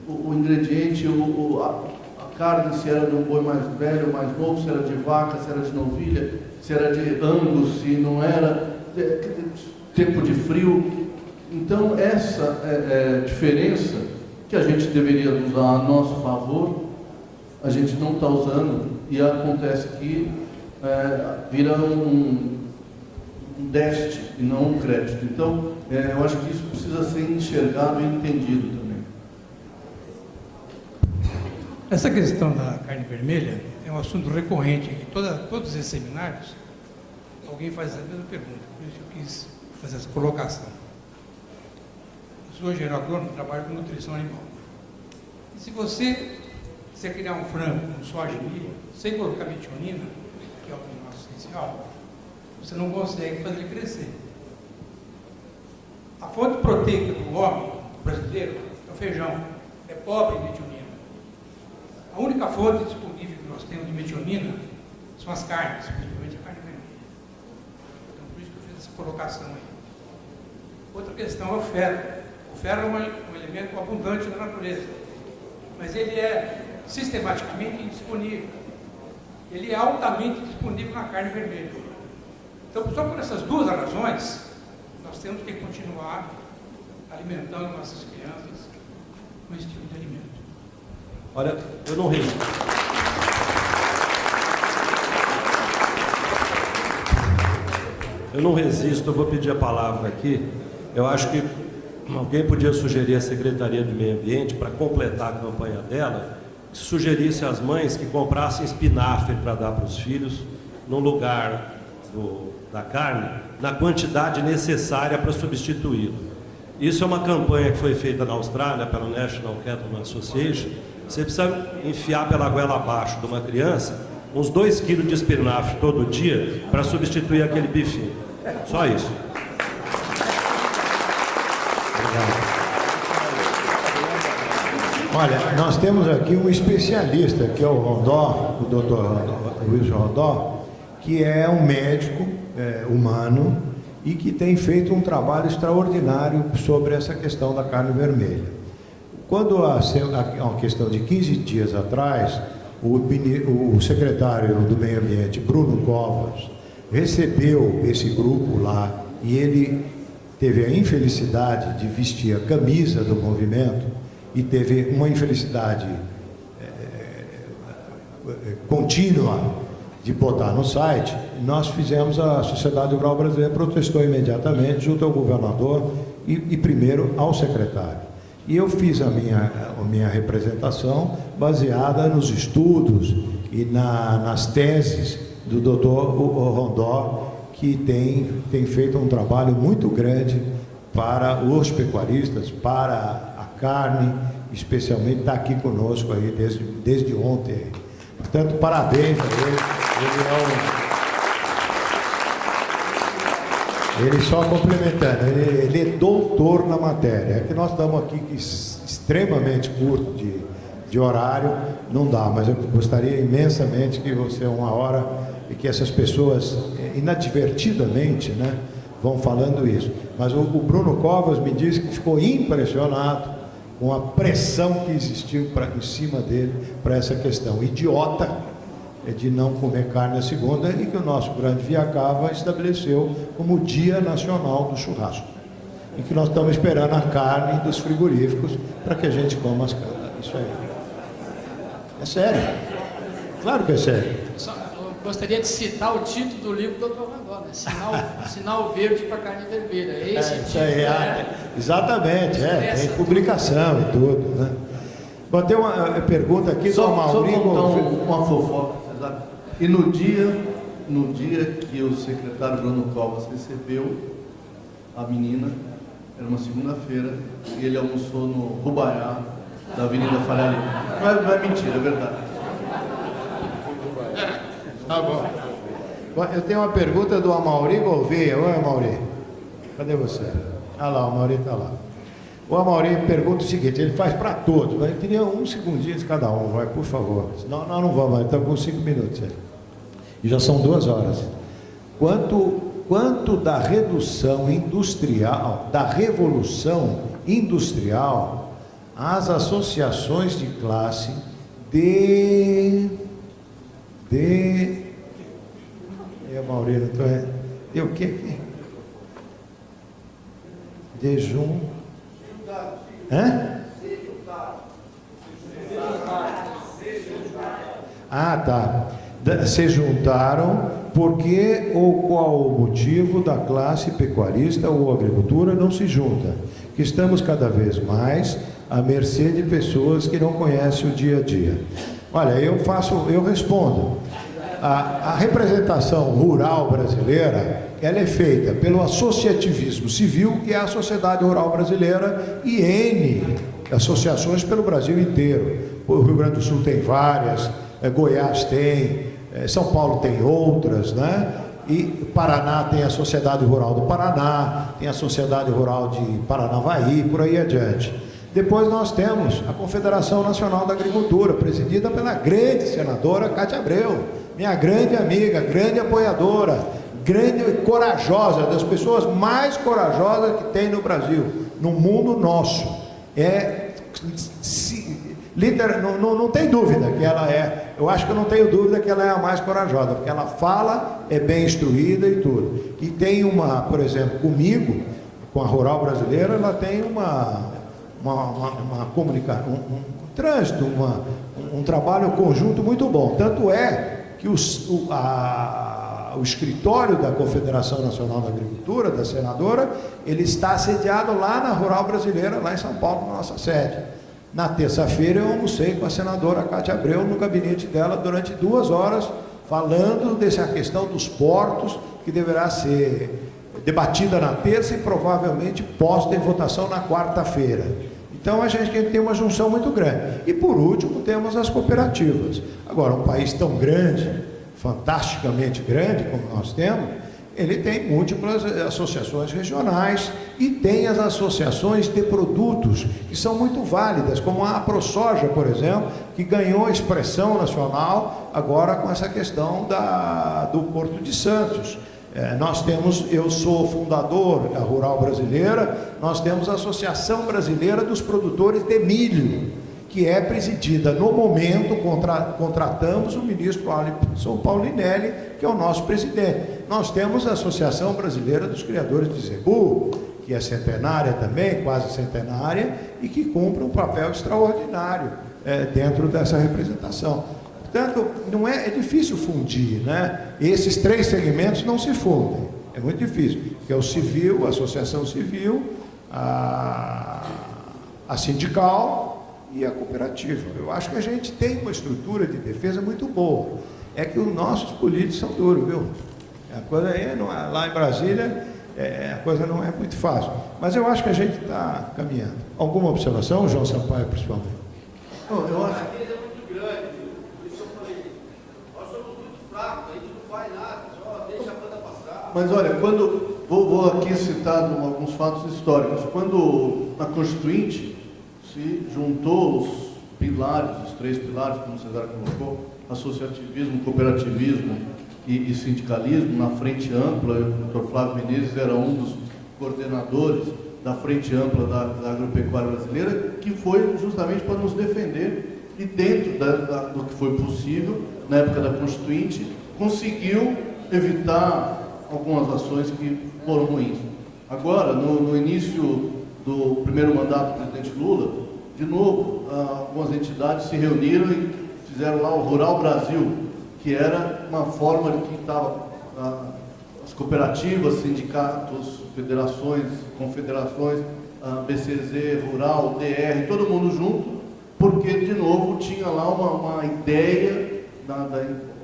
o ingrediente, a carne, se era de um boi mais velho, mais novo, se era de vaca, se era de novilha, se era de angus, se não era, tempo de frio. Então, essa diferença que a gente deveria usar a nosso favor, a gente não está usando, e acontece que vira um déficit e não um crédito. Então, eu acho que isso precisa ser enxergado e entendido também. Essa questão da carne vermelha é um assunto recorrente aqui. Todos esses seminários, alguém faz a mesma pergunta, por isso eu quis fazer essa colocação. Eu sou engenheiro agrônomo, trabalho com nutrição animal. E se você criar um frango com soja e milho, sem colocar metionina, que é o nosso essencial, você não consegue fazer ele crescer. A fonte proteica do homem brasileiro é o feijão, é pobre em metionina. A única fonte disponível que nós temos de metionina são as carnes, principalmente a carne vermelha. Então, por isso que eu fiz essa colocação aí. Outra questão é o ferro. O ferro é um elemento abundante na natureza, mas ele é sistematicamente indisponível. Ele é altamente disponível na carne vermelha. Então, só por essas duas razões, nós temos que continuar alimentando nossas crianças com esse tipo de alimento. Olha, eu não resisto. Eu não resisto, eu vou pedir a palavra aqui. Eu acho que alguém podia sugerir à Secretaria do Meio Ambiente, para completar a campanha dela, que sugerisse às mães que comprassem espinafre para dar para os filhos, no lugar da carne, na quantidade necessária para substituí-lo. Isso é uma campanha que foi feita na Austrália pela National Cattlemen Association. Você precisa enfiar pela goela abaixo de uma criança uns 2 quilos de espinafre todo dia para substituir aquele bifinho. Só isso. Olha, nós temos aqui um especialista, que é o Rondó, o Dr. Wilson Rondó, que é um médico humano e que tem feito um trabalho extraordinário sobre essa questão da carne vermelha. Quando há uma questão de 15 dias atrás, o secretário do Meio Ambiente, Bruno Covas, recebeu esse grupo lá e ele teve a infelicidade de vestir a camisa do movimento e teve uma infelicidade contínua de botar no site, nós fizemos, a Sociedade Rural Brasileira protestou imediatamente junto ao governador e primeiro ao secretário. E eu fiz a minha representação baseada nos estudos e nas teses do Dr. Rondó, que tem feito um trabalho muito grande para os pecuaristas, para a carne, especialmente está aqui conosco aí desde ontem. Portanto, parabéns a ele. Ele só complementando, ele é doutor na matéria. É que nós estamos aqui extremamente curto de horário, não dá, mas eu gostaria imensamente que você, uma hora, e que essas pessoas, inadvertidamente, né, vão falando isso. Mas o Bruno Covas me disse que ficou impressionado com a pressão que existiu em cima dele para essa questão idiota de não comer carne a segunda, e que o nosso grande Viacava estabeleceu como Dia Nacional do Churrasco. E que nós estamos esperando a carne dos frigoríficos para que a gente coma as carnes. Isso aí. É sério. Claro que é sério. Eu gostaria de citar o título do livro do Dr. Rondó, né? Sinal verde para carne vermelha. Isso aí, exatamente, tem publicação e tudo, né? Bom, tem uma pergunta aqui do Amaury. Só contar uma fofoca, sabe? E no dia que o secretário Bruno Covas recebeu a menina, era uma segunda-feira, e ele almoçou no Rubaiá da Avenida Faria Lima. Não é mentira, é verdade. Tá bom. Bom, eu tenho uma pergunta do Amaury Gouveia. Oi, Amaury. Cadê você? Ah lá, o Amaury está lá. O Amaury pergunta o seguinte, ele faz para todos, mas eu queria um segundinho de cada um, vai, por favor. Senão nós não vamos, estamos com 5 minutos aí. E já são 2 horas. Quanto da redução industrial, da revolução industrial, as associações de classe de Amaury, não estou... De o quê? Jejum... Hã? Ah, tá. Se juntaram porque ou qual o motivo da classe pecuarista ou agricultura não se junta? Que estamos cada vez mais à mercê de pessoas que não conhecem o dia a dia. Olha, eu respondo. A representação rural brasileira, ela é feita pelo associativismo civil, que é a Sociedade Rural Brasileira, e N associações pelo Brasil inteiro. O Rio Grande do Sul tem várias, Goiás tem, São Paulo tem outras, né? E Paraná tem a Sociedade Rural do Paraná, tem a Sociedade Rural de Paranavaí, por aí adiante. Depois nós temos a Confederação Nacional da Agricultura, presidida pela grande senadora Cátia Abreu, minha grande amiga, grande apoiadora, grande e corajosa, das pessoas mais corajosas que tem no Brasil, no mundo nosso. Não tem dúvida que ela é, eu acho que eu não tenho dúvida que ela é a mais corajosa, porque ela fala, é bem instruída e tudo. E tem por exemplo, comigo, com a Rural Brasileira, ela tem uma comunicação, um trânsito, um trabalho conjunto muito bom. Tanto é que o escritório da Confederação Nacional da Agricultura, da senadora, ele está sediado lá na Rural Brasileira, lá em São Paulo, na nossa sede. Na terça-feira eu almocei com a senadora Cátia Abreu no gabinete dela durante 2 horas, falando dessa questão dos portos, que deverá ser debatida na terça e provavelmente posta em votação na quarta-feira. Então a gente tem uma junção muito grande. E por último temos as cooperativas. Agora, um país tão grande, fantasticamente grande como nós temos, ele tem múltiplas associações regionais e tem as associações de produtos que são muito válidas, como a ProSoja, por exemplo, que ganhou expressão nacional agora com essa questão do Porto de Santos. Eu sou fundador da Rural Brasileira, nós temos a Associação Brasileira dos Produtores de Milho, que é presidida, no momento, contratamos o ministro Alisson Paulinelli, que é o nosso presidente. Nós temos a Associação Brasileira dos Criadores de Zebu, que é centenária também, quase centenária, e que cumpre um papel extraordinário dentro dessa representação. Portanto, é difícil fundir, né? Esses três segmentos não se fundem, é muito difícil, que é o civil, a associação civil, a sindical e a cooperativa. Eu acho que a gente tem uma estrutura de defesa muito boa. É que os nossos políticos são duros, viu? A coisa aí, lá em Brasília, a coisa não é muito fácil. Mas eu acho que a gente está caminhando. Alguma observação, João Sampaio, principalmente? Não, eu acho... Mas olha, quando vou aqui citar alguns fatos históricos. Quando na Constituinte se juntou os pilares, os três pilares, como o Cesário colocou, associativismo, cooperativismo e sindicalismo, na frente ampla, o Dr. Flávio Menezes era um dos coordenadores da frente ampla da agropecuária brasileira, que foi justamente para nos defender e dentro do que foi possível, na época da Constituinte, conseguiu evitar algumas ações que foram ruins. Agora, no início do primeiro mandato do presidente Lula, de novo, algumas entidades se reuniram e fizeram lá o Rural Brasil, que era uma forma de que estava as cooperativas, sindicatos, federações, confederações, BCZ, Rural, DR, todo mundo junto, porque, de novo, tinha lá uma ideia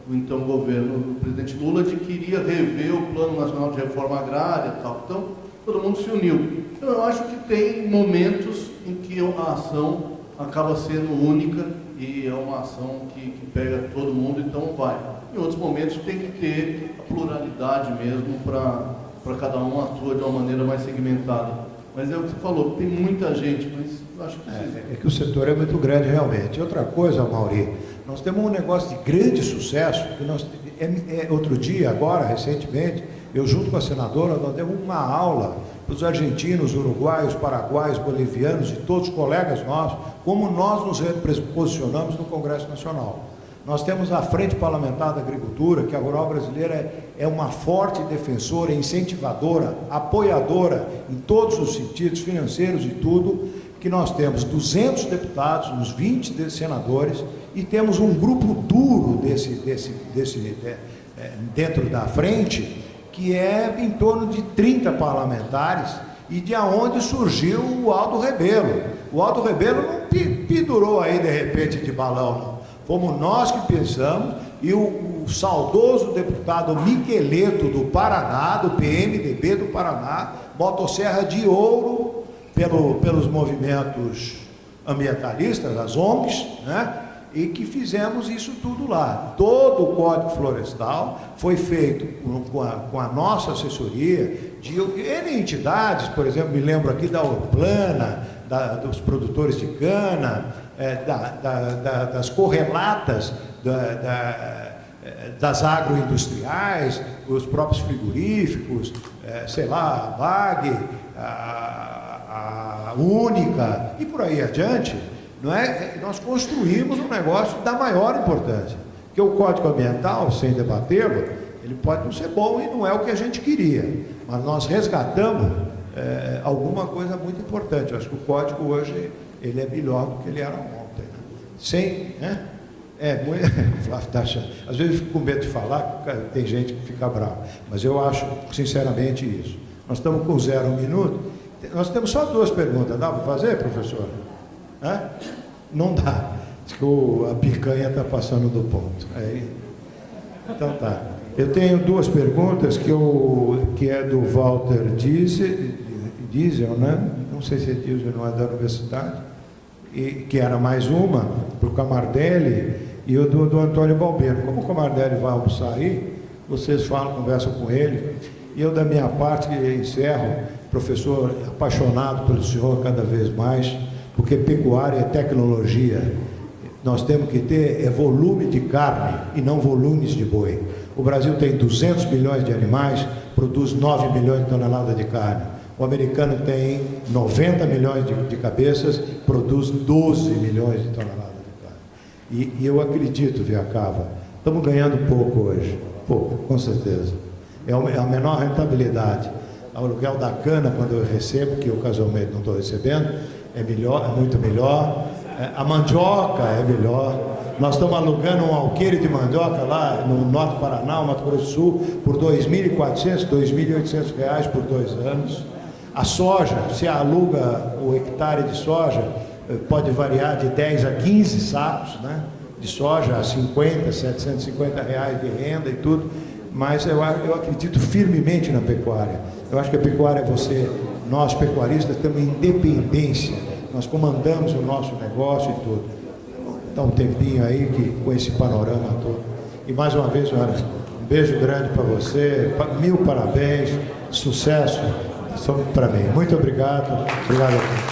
do então governo do presidente Lula de que iria rever o Plano Nacional de Reforma Agrária e tal. Então, todo mundo se uniu. Então, eu acho que tem momentos em que a ação acaba sendo única e é uma ação que pega todo mundo, então vai. Em outros momentos tem que ter a pluralidade mesmo para cada um atua de uma maneira mais segmentada. Mas é o que você falou, tem muita gente, mas eu acho que é que o setor é muito grande realmente. Outra coisa, Mauri, nós temos um negócio de grande sucesso, que outro dia, agora, recentemente, eu junto com a senadora, nós demos uma aula para os argentinos, uruguaios, paraguaios, bolivianos e todos os colegas nossos, como nós nos posicionamos no Congresso Nacional. Nós temos a Frente Parlamentar da Agricultura, que a Rural Brasileira é uma forte defensora, incentivadora, apoiadora em todos os sentidos, financeiros e tudo, que nós temos 200 deputados, uns 20 senadores, e temos um grupo duro dentro da frente, que é em torno de 30 parlamentares, e de onde surgiu o Aldo Rebelo. O Aldo Rebelo não pendurou aí de repente de balão, não. Fomos nós que pensamos, e o saudoso deputado Miqueleto do Paraná, do PMDB do Paraná, motosserra de ouro pelos movimentos ambientalistas, as ONGs, né? E que fizemos isso tudo lá. Todo o Código Florestal foi feito com a nossa assessoria de entidades, por exemplo, me lembro aqui da Orplana, dos produtores de cana, das correlatas, das agroindustriais, os próprios frigoríficos, sei lá, a VAG, a Única, e por aí adiante. Não é? Nós construímos um negócio da maior importância, porque o Código Ambiental, sem debatê-lo, ele pode não ser bom e não é o que a gente queria, mas nós resgatamos alguma coisa muito importante. Eu acho que o Código hoje ele é melhor do que ele era ontem, né? Sem, né? Flávio tá achando. Às vezes eu fico com medo de falar, tem gente que fica brava, mas eu acho sinceramente isso. Nós estamos com 0 minuto, nós temos só 2 perguntas. Dá para fazer, professor? Não dá. Diz que a picanha está passando do ponto. Então tá. Eu tenho 2 perguntas que é do Walter Diesel, né? Não sei se é Diesel, não é da universidade, e que era mais uma para o Camardelli e o do Antônio Balbino. Como o Camardelli vai almoçar aí, vocês falam, conversam com ele, e eu da minha parte encerro, professor apaixonado pelo senhor cada vez mais, porque pecuária é tecnologia. Nós temos que ter volume de carne e não volumes de boi. O Brasil tem 200 milhões de animais, produz 9 milhões de toneladas de carne. O americano tem 90 milhões de cabeças, produz 12 milhões de toneladas de carne. E eu acredito, Viacava, estamos ganhando pouco hoje. Pouco, com certeza. É a menor rentabilidade. aluguel da cana, quando eu recebo, que ocasionalmente não estou recebendo, é melhor, é muito melhor. A mandioca é melhor. Nós estamos alugando um alqueire de mandioca lá no Norte do Paraná, Mato Grosso do Sul, por R$ 2.400, R$ 2.800 por 2 anos. A soja, se aluga o hectare de soja, pode variar de 10 a 15 sacos, né, de soja, a 50, 750 reais de renda e tudo. Mas eu acredito firmemente na pecuária. Eu acho que a pecuária nós pecuaristas temos independência, nós comandamos o nosso negócio e tudo. Dá um tempinho aí com esse panorama todo. E mais uma vez, senhora, um beijo grande para você, 1000 parabéns, sucesso para mim. Muito obrigado. Obrigado a todos.